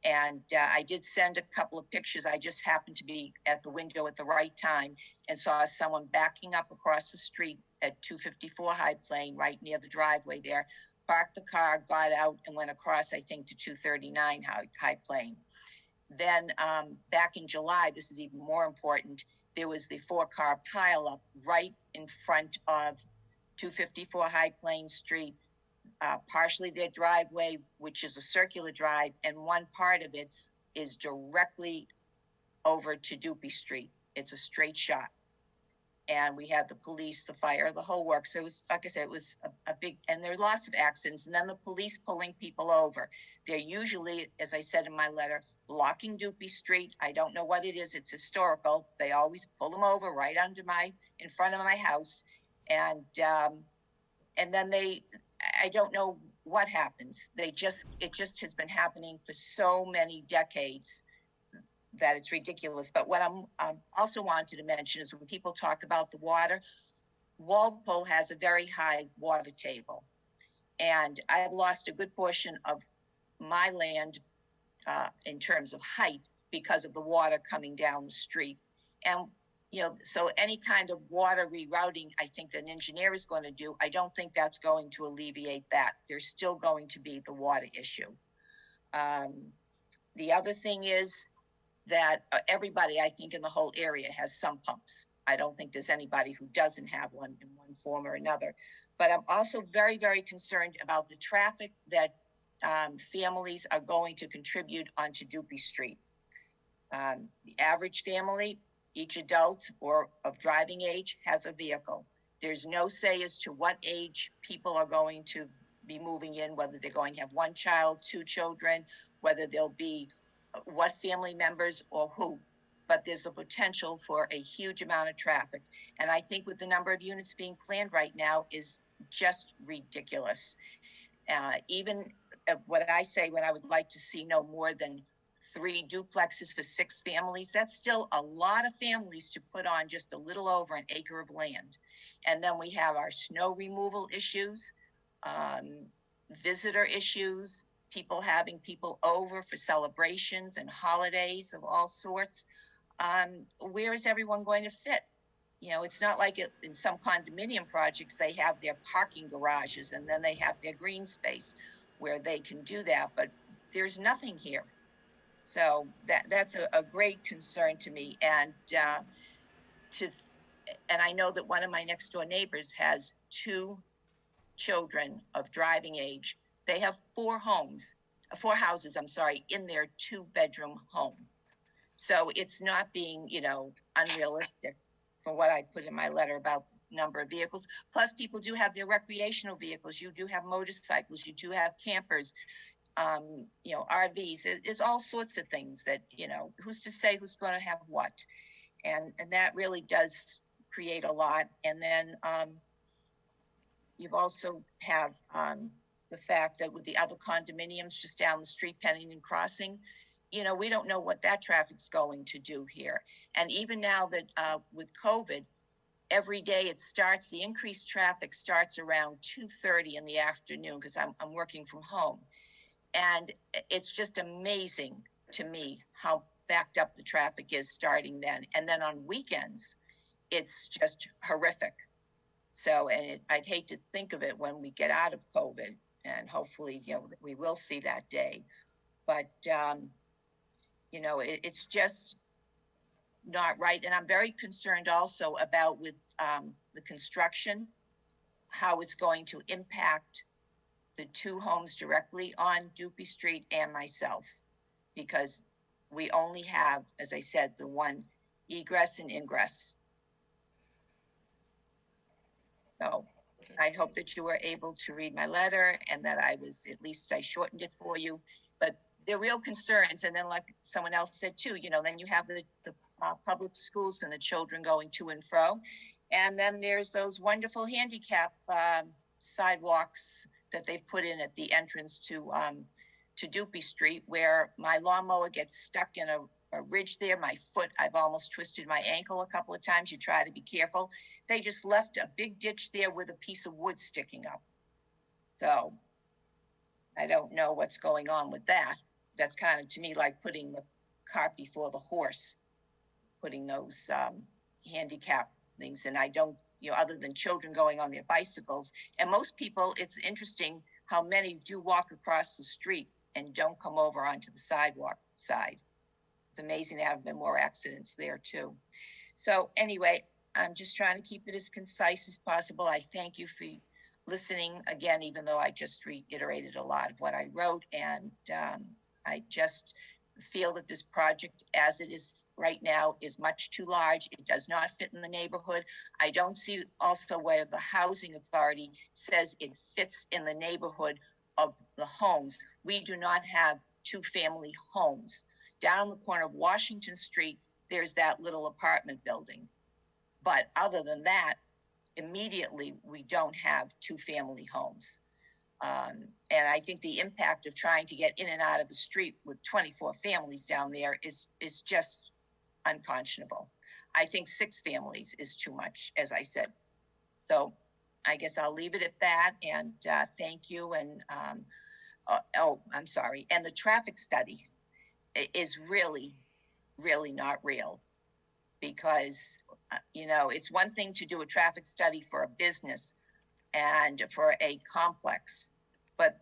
And I did send a couple of pictures. I just happened to be at the window at the right time and saw someone backing up across the street at 254 High Plain, right near the driveway there, parked the car, got out and went across, I think, to 239 High Plain. Then back in July, this is even more important, there was the 4-car pileup right in front of 254 High Plain Street, partially their driveway, which is a circular drive, and one part of it is directly over to Doopy Street. It's a straight shot. And we had the police, the fire, the whole works. So it was, like I said, it was a big, and there are lots of accidents. And then the police pulling people over. They're usually, as I said in my letter, blocking Doopy Street. I don't know what it is. It's historical. They always pull them over right in front of my house. And then I don't know what happens. It just has been happening for so many decades that it's ridiculous. But what I'm also wanted to mention is when people talk about the water, Walpole has a very high water table. And I've lost a good portion of my land in terms of height because of the water coming down the street. And, so any kind of water rerouting, I think that an engineer is going to do, I don't think that's going to alleviate that. There's still going to be the water issue. The other thing is that everybody, I think, in the whole area has some pumps. I don't think there's anybody who doesn't have one in one form or another. But I'm also very, very concerned about the traffic that families are going to contribute onto Doopy Street. The average family, each adult or of driving age has a vehicle. There's no say as to what age people are going to be moving in, whether they're going to have one child, two children, whether they'll be what family members or who, but there's a potential for a huge amount of traffic. And I think with the number of units being planned right now is just ridiculous. Even what I say, when I would like to see no more than 3 duplexes for 6 families, that's still a lot of families to put on just a little over an acre of land. And then we have our snow removal issues, visitor issues, people having people over for celebrations and holidays of all sorts. Where is everyone going to fit? It's not like in some condominium projects, they have their parking garages and then they have their green space where they can do that, but there's nothing here. So that's a great concern to me. And I know that one of my next door neighbors has 2 children of driving age. They have 4 houses, in their 2-bedroom home. So it's not being, unrealistic from what I put in my letter about the number of vehicles. Plus people do have their recreational vehicles. You do have motorcycles, you do have campers, RVs. There's all sorts of things that, who's to say who's going to have what? And that really does create a lot. And then you've also have the fact that with the other condominiums just down the street, Pennington Crossing, we don't know what that traffic's going to do here. And even now that with COVID, every day the increased traffic starts around 2:30 in the afternoon because I'm working from home. And it's just amazing to me how backed up the traffic is starting then. And then on weekends, it's just horrific. So, I'd hate to think of it when we get out of COVID, and hopefully, we will see that day. But, it's just not right. And I'm very concerned also about with the construction, how it's going to impact the 2 homes directly on Doopy Street and myself, because we only have, as I said, the one egress and ingress. So I hope that you were able to read my letter and that at least I shortened it for you, but they're real concerns. And then like someone else said too, then you have the public schools and the children going to and fro. And then there's those wonderful handicap sidewalks that they've put in at the entrance to Doopy Street, where my lawnmower gets stuck in a ridge there. I've almost twisted my ankle a couple of times. You try to be careful. They just left a big ditch there with a piece of wood sticking up. So I don't know what's going on with that. That's kind of, to me, like putting the cart before the horse, putting those handicap things. And I don't, other than children going on their bicycles, and most people, it's interesting how many do walk across the street and don't come over onto the sidewalk side. It's amazing there have been more accidents there too. So anyway, I'm just trying to keep it as concise as possible. I thank you for listening again, even though I just reiterated a lot of what I wrote. And I just feel that this project as it is right now is much too large. It does not fit in the neighborhood. I don't see also where the housing authority says it fits in the neighborhood of the homes. We do not have two-family homes. Down the corner of Washington Street, there's that little apartment building. But other than that, immediately, we don't have two-family homes. And I think the impact of trying to get in and out of the street with 24 families down there is just unconscionable. I think 6 families is too much, as I said. So I guess I'll leave it at that, and thank you. And I'm sorry. And the traffic study is really, really not real, because, you know, it's one thing to do a traffic study for a business and for a complex, but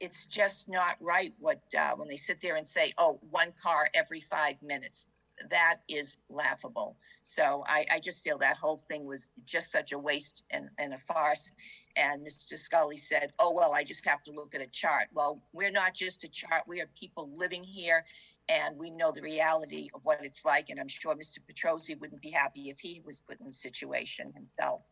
it's just not right what when they sit there and say, oh, 1 car every 5 minutes. That is laughable. So I just feel that whole thing was just such a waste and a farce. And Mr. Scully said, oh, well, I just have to look at a chart. Well, we're not just a chart. We are people living here, and we know the reality of what it's like. And I'm sure Mr. Petrosi wouldn't be happy if he was put in the situation himself.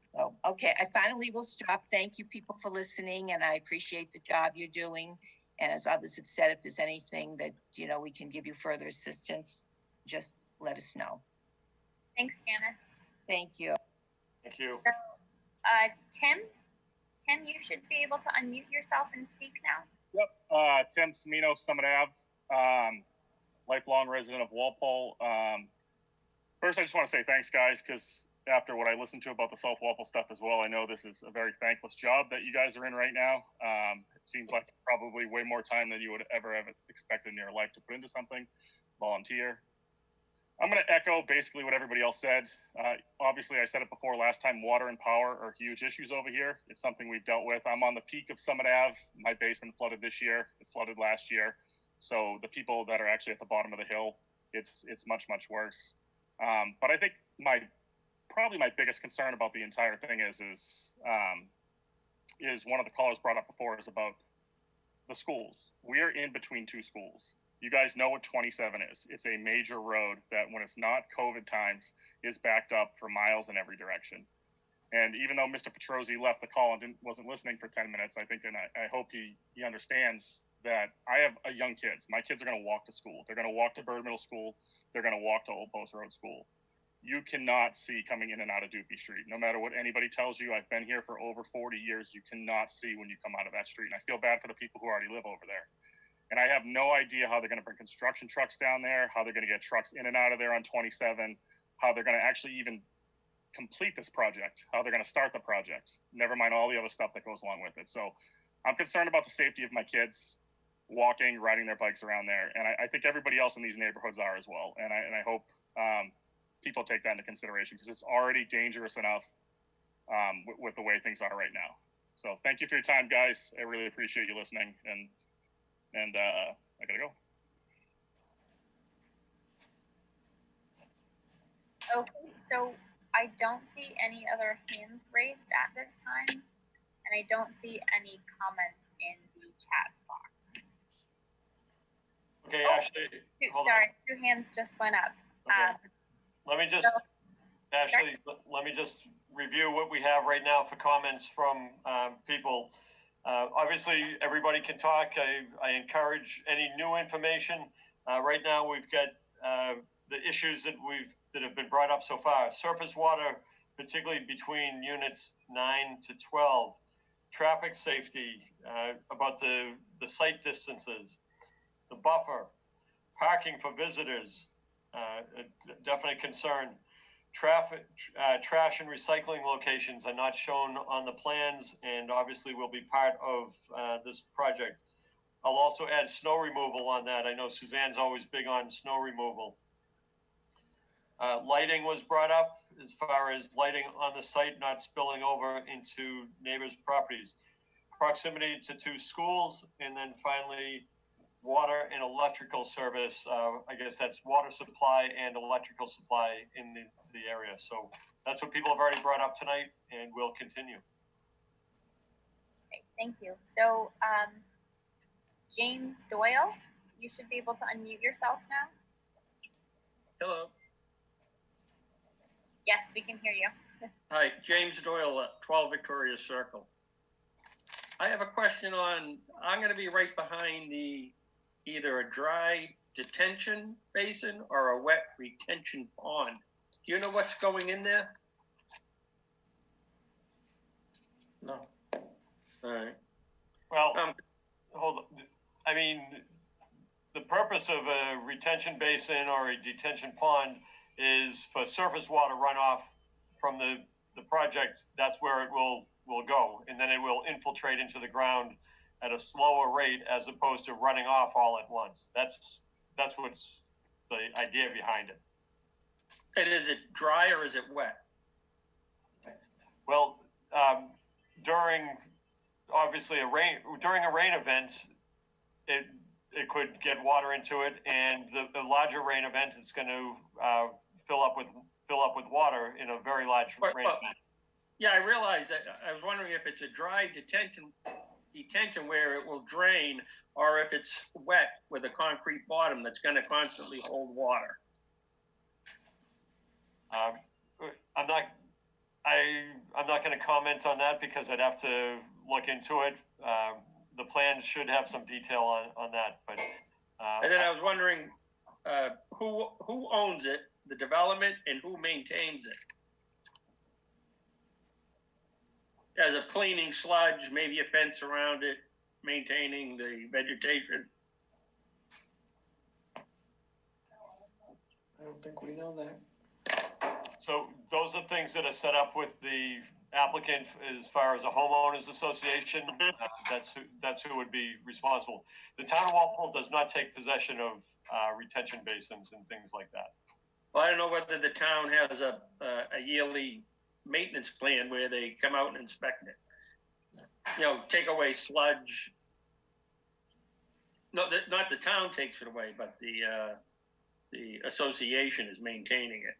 So, okay, I finally will stop. Thank you, people, for listening, and I appreciate the job you're doing. And as others have said, if there's anything that, you know, we can give you further assistance, just let us know. Thanks, Janice. Thank you. Thank you. So, Tim, you should be able to unmute yourself and speak now. Yep. Tim Semino, Summit Ave, lifelong resident of Walpole. First, I just want to say thanks, guys, because after what I listened to about the South Walpole stuff as well, I know this is a very thankless job that you guys are in right now. It seems like probably way more time than you would ever have expected in your life to put into something. Volunteer. I'm going to echo basically what everybody else said. Obviously, I said it before last time, water and power are huge issues over here. It's something we've dealt with. I'm on the peak of Summit Ave. My basement flooded this year. It flooded last year. So the people that are actually at the bottom of the hill, it's much, much worse. But I think probably my biggest concern about the entire thing is one of the callers brought up before is about the schools. We are in between 2 schools. You guys know what 27 is. It's a major road that when it's not COVID times is backed up for miles in every direction. And even though Mr. Petrosi left the call and wasn't listening for 10 minutes, I think, and I hope he understands that I have young kids. My kids are going to walk to school. They're going to walk to Bird Middle School. They're going to walk to Old Post Road School. You cannot see coming in and out of Dupie Street. No matter what anybody tells you, I've been here for over 40 years. You cannot see when you come out of that street. And I feel bad for the people who already live over there. And I have no idea how they're going to bring construction trucks down there, how they're going to get trucks in and out of there on 27, how they're going to actually even complete this project, how they're going to start the project, never mind all the other stuff that goes along with it. So I'm concerned about the safety of my kids walking, riding their bikes around there. And I think everybody else in these neighborhoods are as well. And I hope people take that into consideration, because it's already dangerous enough with the way things are right now. So thank you for your time, guys. I really appreciate you listening. And I gotta go. Okay, so I don't see any other hands raised at this time, and I don't see any comments in the chat box. Okay, Ashley. Sorry, 2 hands just went up. Okay. Let me just, Ashley, let me just review what we have right now for comments from people. Obviously, everybody can talk. I encourage any new information. Right now, we've got the issues that have been brought up so far. Surface water, particularly between units 9 to 12. Traffic safety, about the site distances. The buffer. Parking for visitors, definitely concern. Traffic, trash and recycling locations are not shown on the plans, and obviously will be part of this project. I'll also add snow removal on that. I know Suzanne's always big on snow removal. Lighting was brought up, as far as lighting on the site not spilling over into neighbors' properties. Proximity to 2 schools, and then finally water and electrical service. I guess that's water supply and electrical supply in the area. So that's what people have already brought up tonight, and we'll continue. Okay, thank you. So James Doyle, you should be able to unmute yourself now. Hello. Yes, we can hear you. Hi, James Doyle at 12 Victoria Circle. I have a question on, I'm going to be right behind either a dry detention basin or a wet retention pond. Do you know what's going in there? No. All right. Well, hold on. I mean, the purpose of a retention basin or a detention pond is for surface water runoff from the project. That's where it will go, and then it will infiltrate into the ground at a slower rate as opposed to running off all at once. That's what's the idea behind it. And is it dry or is it wet? Well, during a rain event, it could get water into it, and the larger rain event is going to fill up with water in a very large rain event. Yeah, I realize that. I was wondering if it's a dry detention where it will drain, or if it's wet with a concrete bottom that's going to constantly hold water. I'm not going to comment on that because I'd have to look into it. The plans should have some detail on that, but. And then I was wondering who owns it, the development, and who maintains it. As of cleaning sludge, maybe a fence around it, maintaining the vegetation. I don't think we know that. So those are things that are set up with the applicant as far as a homeowners association. That's who would be responsible. The town of Walpole does not take possession of retention basins and things like that. Well, I don't know whether the town has a yearly maintenance plan where they come out and inspect it. You know, take away sludge. No, not the town takes it away, but the association is maintaining it.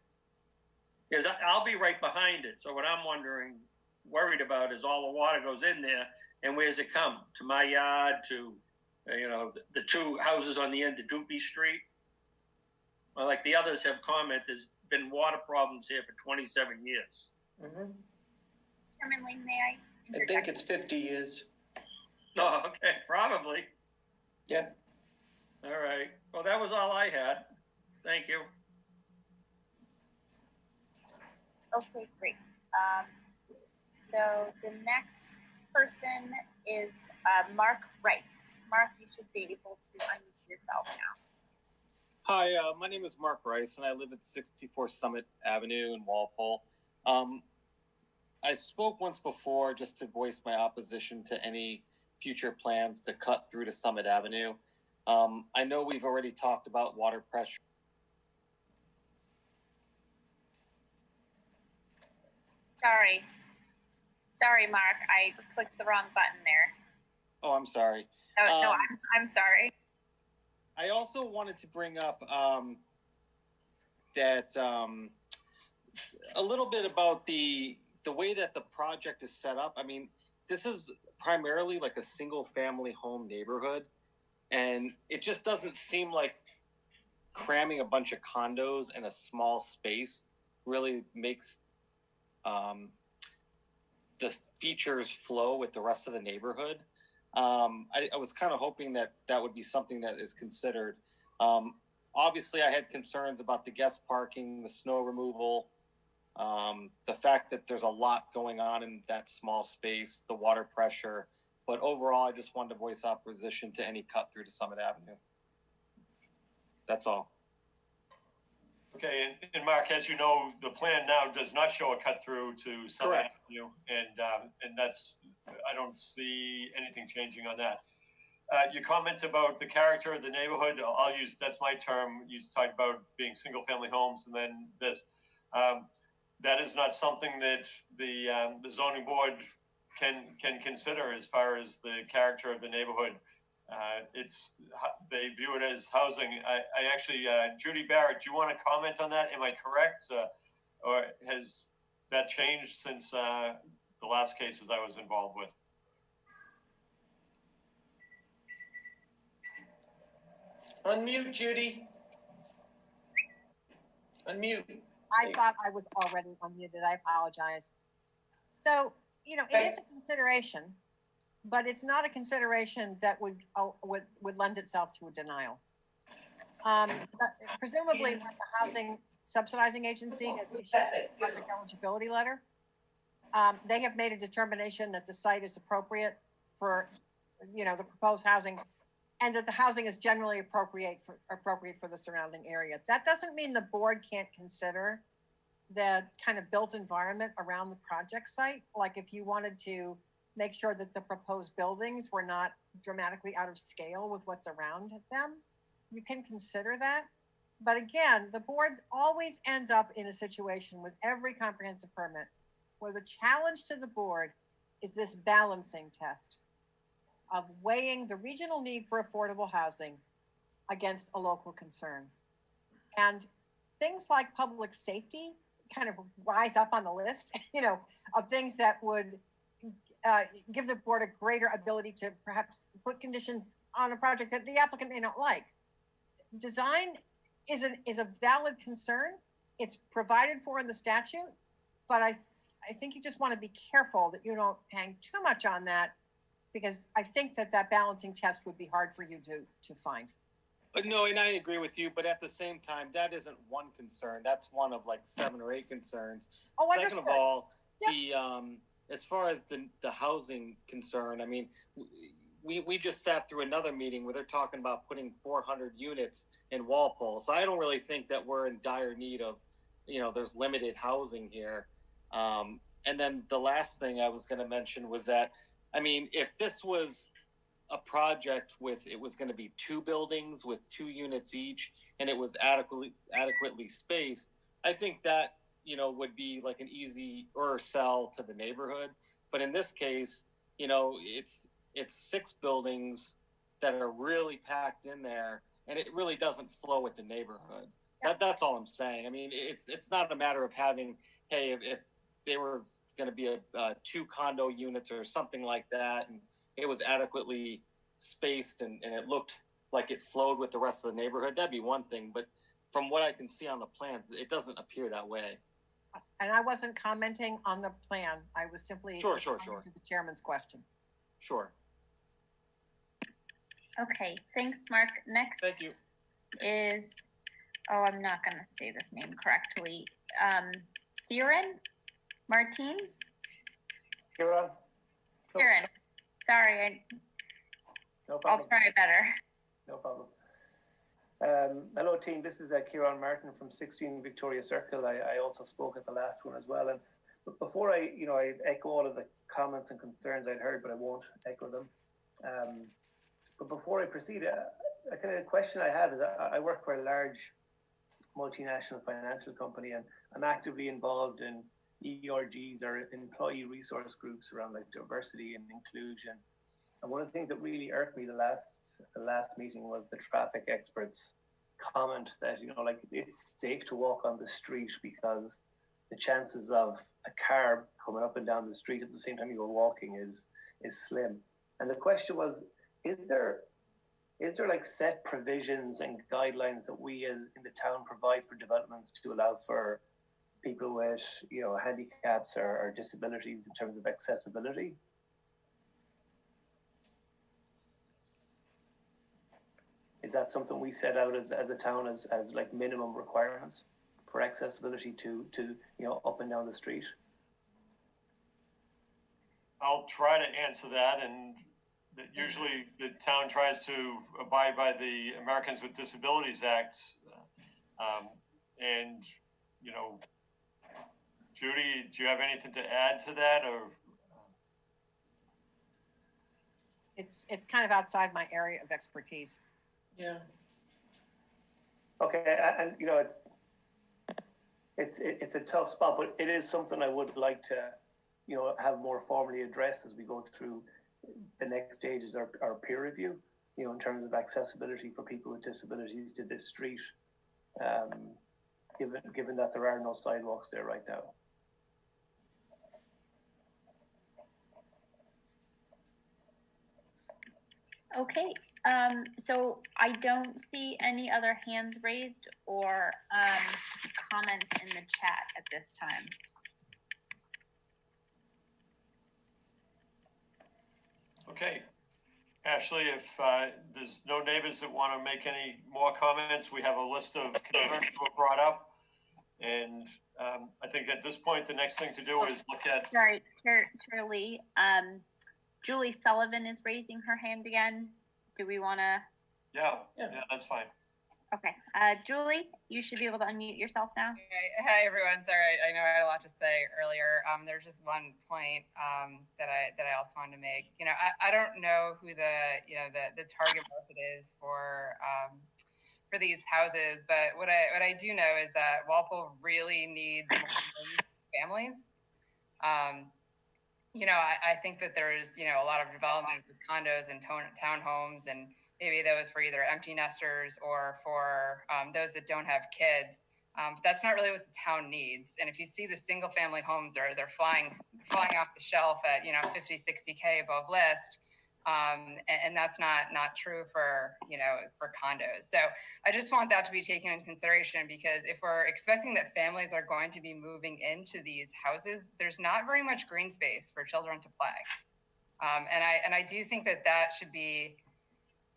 Because I'll be right behind it. So what I'm worried about is all the water goes in there, and where's it come? To my yard, to the two houses on the end of Doopy Street. Well, like the others have commented, there's been water problems here for 27 years. Mm-hmm. Chairman Ling, may I I think it's 50 years. Oh, okay, probably. Yeah. All right. Well, that was all I had. Thank you. Okay, great. So the next person is Mark Rice. Mark, you should be able to unmute yourself now. Hi, my name is Mark Rice, and I live at 64 Summit Avenue in Walpole. I spoke once before just to voice my opposition to any future plans to cut through to Summit Avenue. I know we've already talked about water pressure. Sorry, Mark. I clicked the wrong button there. Oh, I'm sorry. No, I'm sorry. I also wanted to bring up that a little bit about the way that the project is set up. I mean, this is primarily like a single family home neighborhood, and it just doesn't seem like cramming a bunch of condos in a small space really makes the features flow with the rest of the neighborhood. I was kind of hoping that would be something that is considered. Obviously, I had concerns about the guest parking, the snow removal, the fact that there's a lot going on in that small space, the water pressure. But overall, I just wanted to voice opposition to any cut through to Summit Avenue. That's all. Okay, and Mark, as you know, the plan now does not show a cut through to Summit Avenue, and that's, I don't see anything changing on that. Your comment about the character of the neighborhood, that's my term. You talked about being single family homes, and then this. That is not something that the zoning board can consider as far as the character of the neighborhood. They view it as housing. I actually, Judy Barrett, do you want to comment on that? Am I correct? Or has that changed since the last cases I was involved with? Unmute, Judy. Unmute. I thought I was already unmuted. I apologize. So, you know, it is a consideration, but it's not a consideration that would lend itself to a denial. Presumably, when the housing subsidizing agency has issued a project eligibility letter, they have made a determination that the site is appropriate for, you know, the proposed housing, and that the housing is generally appropriate for the surrounding area. That doesn't mean the board can't consider the kind of built environment around the project site. Like if you wanted to make sure that the proposed buildings were not dramatically out of scale with what's around them, you can consider that. But again, the board always ends up in a situation with every comprehensive permit where the challenge to the board is this balancing test of weighing the regional need for affordable housing against a local concern. And things like public safety kind of rise up on the list, you know, of things that would give the board a greater ability to perhaps put conditions on a project that the applicant may not like. Design is a valid concern. It's provided for in the statute, but I think you just want to be careful that you don't hang too much on that, because I think that balancing test would be hard for you to find. But no, and I agree with you, but at the same time, that isn't one concern. That's one of like 7 or 8 concerns. Oh, Second understood. of all, Yep. as far as the housing concern, I mean, we just sat through another meeting where they're talking about putting 400 units in Walpole. So I don't really think that we're in dire need of, you know, there's limited housing here. And then the last thing I was going to mention was that, I mean, if this was a project with, it was going to be 2 buildings with 2 units each, and it was adequately spaced, I think that, you know, would be like an easy sell to the neighborhood. But in this case, you know, it's 6 buildings that are really packed in there, and it really doesn't flow with the neighborhood. That's all I'm saying. I mean, it's not a matter of having, hey, if there was going to be a 2 condo units or something like that, and it was adequately spaced and it looked like it flowed with the rest of the neighborhood, that'd be one thing. But from what I can see on the plans, it doesn't appear that way. And I wasn't commenting on the plan. I was simply Sure. responding to the chairman's question. Sure. Okay, thanks, Mark. Next Thank you. is, oh, I'm not gonna say this name correctly. Siren Martin? Kieran? Kieran, sorry, No I'll problem. try better. No problem. Hello, team. This is Kieran Martin from 16 Victoria Circle. I also spoke at the last one as well. And but before I echo all of the comments and concerns I'd heard, but I won't echo them. But before I proceed, a kind of question I have is I work for a large multinational financial company, and I'm actively involved in ERGs, or employee resource groups, around like diversity and inclusion. And one of the things that really irked me the last meeting was the traffic experts' comment that, you know, like, it's safe to walk on the street because the chances of a car coming up and down the street at the same time you were walking is slim. And the question was, is there like set provisions and guidelines that we in the town provide for developments to allow for people with, you know, handicaps or disabilities in terms of accessibility? Is that something we set out as a town as like minimum requirements for accessibility to you know, up and down the street? I'll try to answer that, and usually the town tries to abide by the Americans with Disabilities Act. And, you know, Judy, do you have anything to add to that, or? It's kind of outside my area of expertise. Yeah. Okay, and you know, it's a tough spot, but it is something I would like to, you know, have more formally addressed as we go through the next stages, our peer review, you know, in terms of accessibility for people with disabilities to this street, given that there are no sidewalks there right now. Okay, So I don't see any other hands raised or comments in the chat at this time. Okay. Ashley, if there's no neighbors that want to make any more comments, we have a list of concerns that were brought up. And I think at this point, the next thing to do is look at. Sorry, Chair Lee. Julie Sullivan is raising her hand again. Do we want to? Yeah, that's fine. Okay, Julie, you should be able to unmute yourself now. Hi everyone. Sorry, I know I had a lot to say earlier. There's just one point that I also wanted to make. You know, I don't know who the target market is for these houses, but what I do know is that Walpole really needs more families. You know, I think that there's a lot of development with condos and townhomes and maybe those for either empty nesters or for those that don't have kids. But that's not really what the town needs. And if you see the single family homes they're flying off the shelf at 50, 60K above list. And that's not true for condos. So I just want that to be taken into consideration, because if we're expecting that families are going to be moving into these houses, there's not very much green space for children to play. And I do think that should be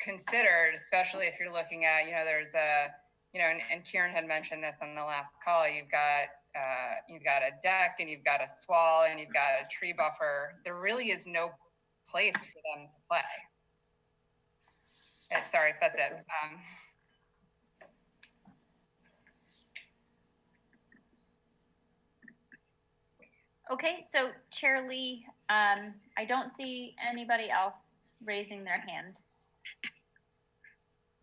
considered, especially if you're looking at, there's a, and Kieran had mentioned this on the last call, you've got a deck and you've got a swale and you've got a tree buffer. There really is no place for them to play. Sorry, that's it. Okay, so Chair Lee, I don't see anybody else raising their hand.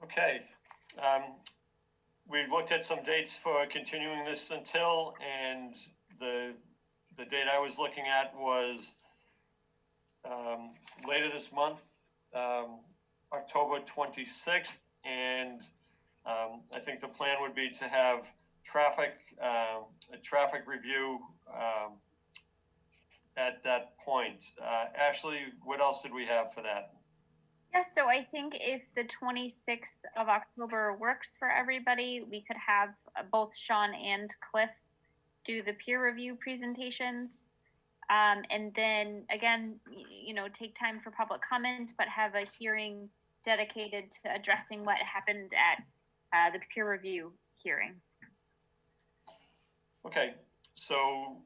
Okay. We've looked at some dates for continuing this until, and the date I was looking at was later this month, October 26th, and I think the plan would be to have a traffic review at that point. Ashley, what else did we have for that? Yes, so I think if the 26th of October works for everybody, we could have both Sean and Cliff do the peer review presentations. And then again, take time for public comment, but have a hearing dedicated to addressing what happened at the peer review hearing. Okay, so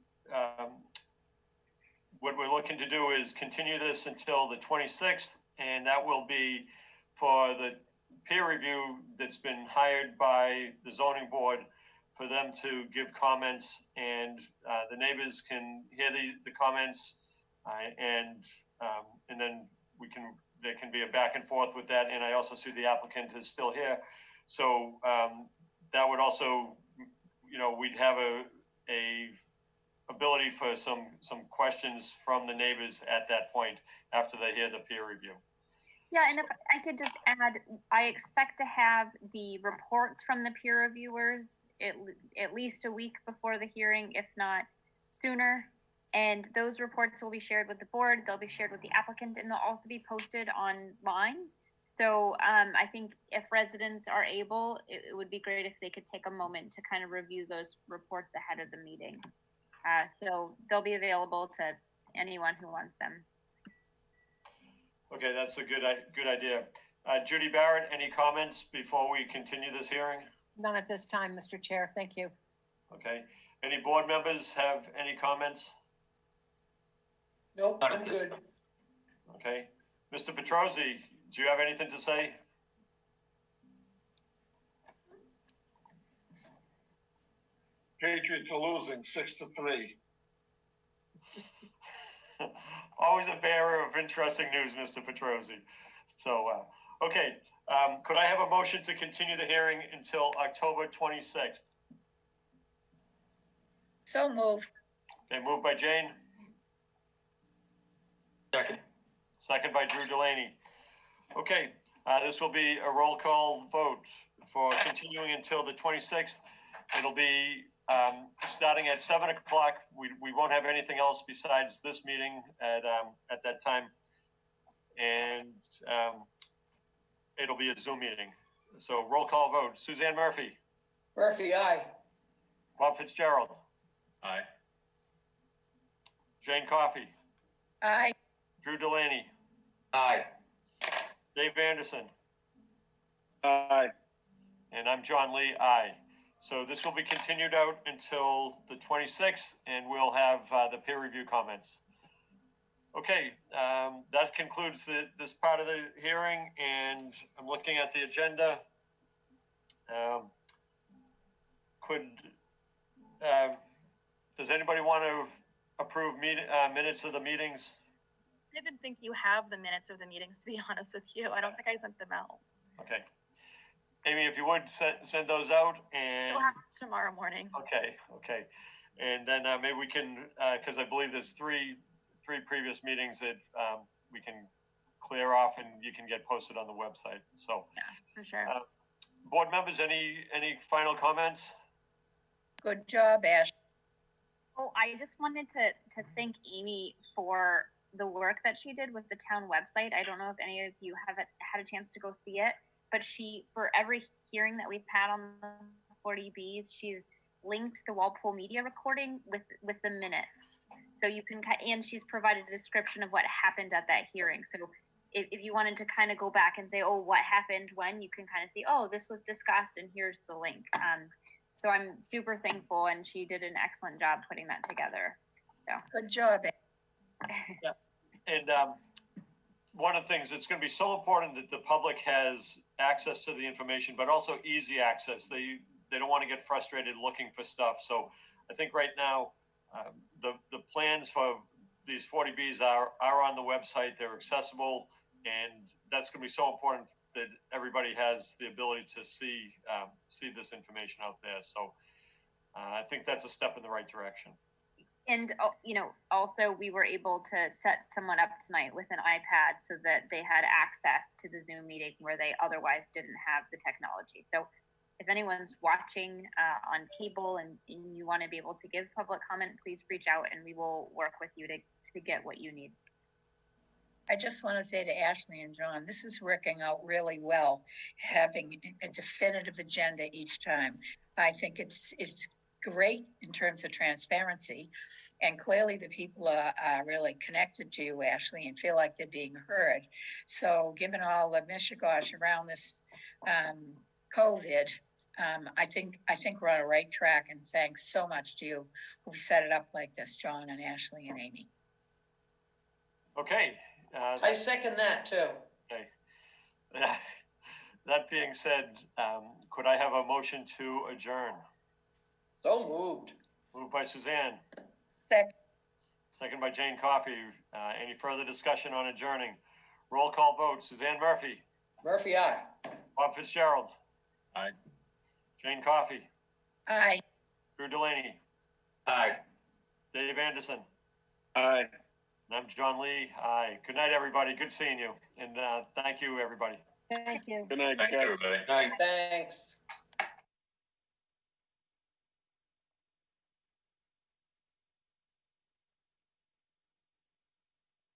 what we're looking to do is continue this until the 26th, and that will be for the peer review that's been hired by the zoning board for them to give comments, and the neighbors can hear the comments, and then there can be a back and forth with that. And I also see the applicant is still here, so that would also, we'd have a ability for some questions from the neighbors at that point after they hear the peer review. Yeah, and if I could just add, I expect to have the reports from the peer reviewers at least a week before the hearing, if not sooner. And those reports will be shared with the board, they'll be shared with the applicant, and they'll also be posted online. So I think if residents are able, it would be great if they could take a moment to kind of review those reports ahead of the meeting. So they'll be available to anyone who wants them. Okay, that's a good idea. Judy Barrett, any comments before we continue this hearing? None at this time, Mr. Chair. Thank you. Okay. Any board members have any comments? Nope, I'm good. Okay. Mr. Petrosi, do you have anything to say? Patriots are losing 6-3. Always a bearer of interesting news, Mr. Petrosi. So, okay. Could I have a motion to continue the hearing until October 26th? So moved. Okay, moved by Jane. Second. Second by Drew Delaney. Okay, this will be a roll call vote for continuing until the 26th. It'll be starting at 7 o'clock. We won't have anything else besides this meeting at that time. And it'll be a Zoom meeting. So roll call vote. Suzanne Murphy, Murphy, aye. Bob Fitzgerald, Aye. Jane Coffey, Aye. Drew Delaney, Aye. Dave Anderson, Aye. and I'm John Lee, aye. So this will be continued out until the 26th, and we'll have the peer review comments. Okay, that concludes this part of the hearing, and I'm looking at the agenda. Does anybody want to approve minutes of the meetings? I didn't think you have the minutes of the meetings, to be honest with you. I don't think I sent them out. Okay. Amy, if you would send those out, and We'll have them tomorrow morning. okay. And then maybe we can, because I believe there's three previous meetings that we can clear off and you can get posted on the website. So, Yeah, for sure. board members, any final comments? Good job, Ash. Oh, I just wanted to thank Amy for the work that she did with the town website. I don't know if any of you have had a chance to go see it, but for every hearing that we've had on the 40Bs, she's linked the Walpole media recording with the minutes. So you can, and she's provided a description of what happened at that hearing. So if you wanted to kind of go back and say, oh, what happened when, you can kind of see, oh, this was discussed and here's the link. So I'm super thankful, and she did an excellent job putting that together. So good job. Yeah. And one of the things that's going to be so important that the public has access to the information, but also easy access. They don't want to get frustrated looking for stuff. So I think right now the plans for these 40Bs are on the website. They're accessible, and that's going to be so important that everybody has the ability to see this information out there. So I think that's a step in the right direction. And, also we were able to set someone up tonight with an iPad so that they had access to the Zoom meeting where they otherwise didn't have the technology. So if anyone's watching on cable and you want to be able to give public comment, please reach out and we will work with you to get what you need. I just want to say to Ashley and John, this is working out really well, having a definitive agenda each time. I think it's great in terms of transparency, and clearly the people are really connected to you, Ashley, and feel like they're being heard. So given all the mishigosh around this COVID, I think we're on the right track, and thanks so much to you who set it up like this, John and Ashley and Amy. Okay. I second that too. Okay. That being said, could I have a motion to adjourn? So moved. Moved by Suzanne. Second. Second by Jane Coffey. Any further discussion on adjourning? Roll call vote. Suzanne Murphy. Murphy, aye. Bob Fitzgerald. Aye. Jane Coffey. Aye. Drew Delaney. Aye. Dave Anderson. Aye. And I'm John Lee. Aye. Good night, everybody. Good seeing you. And thank you, everybody. Thank you. Good night, Thank you, guys. everybody. Aye. Thanks.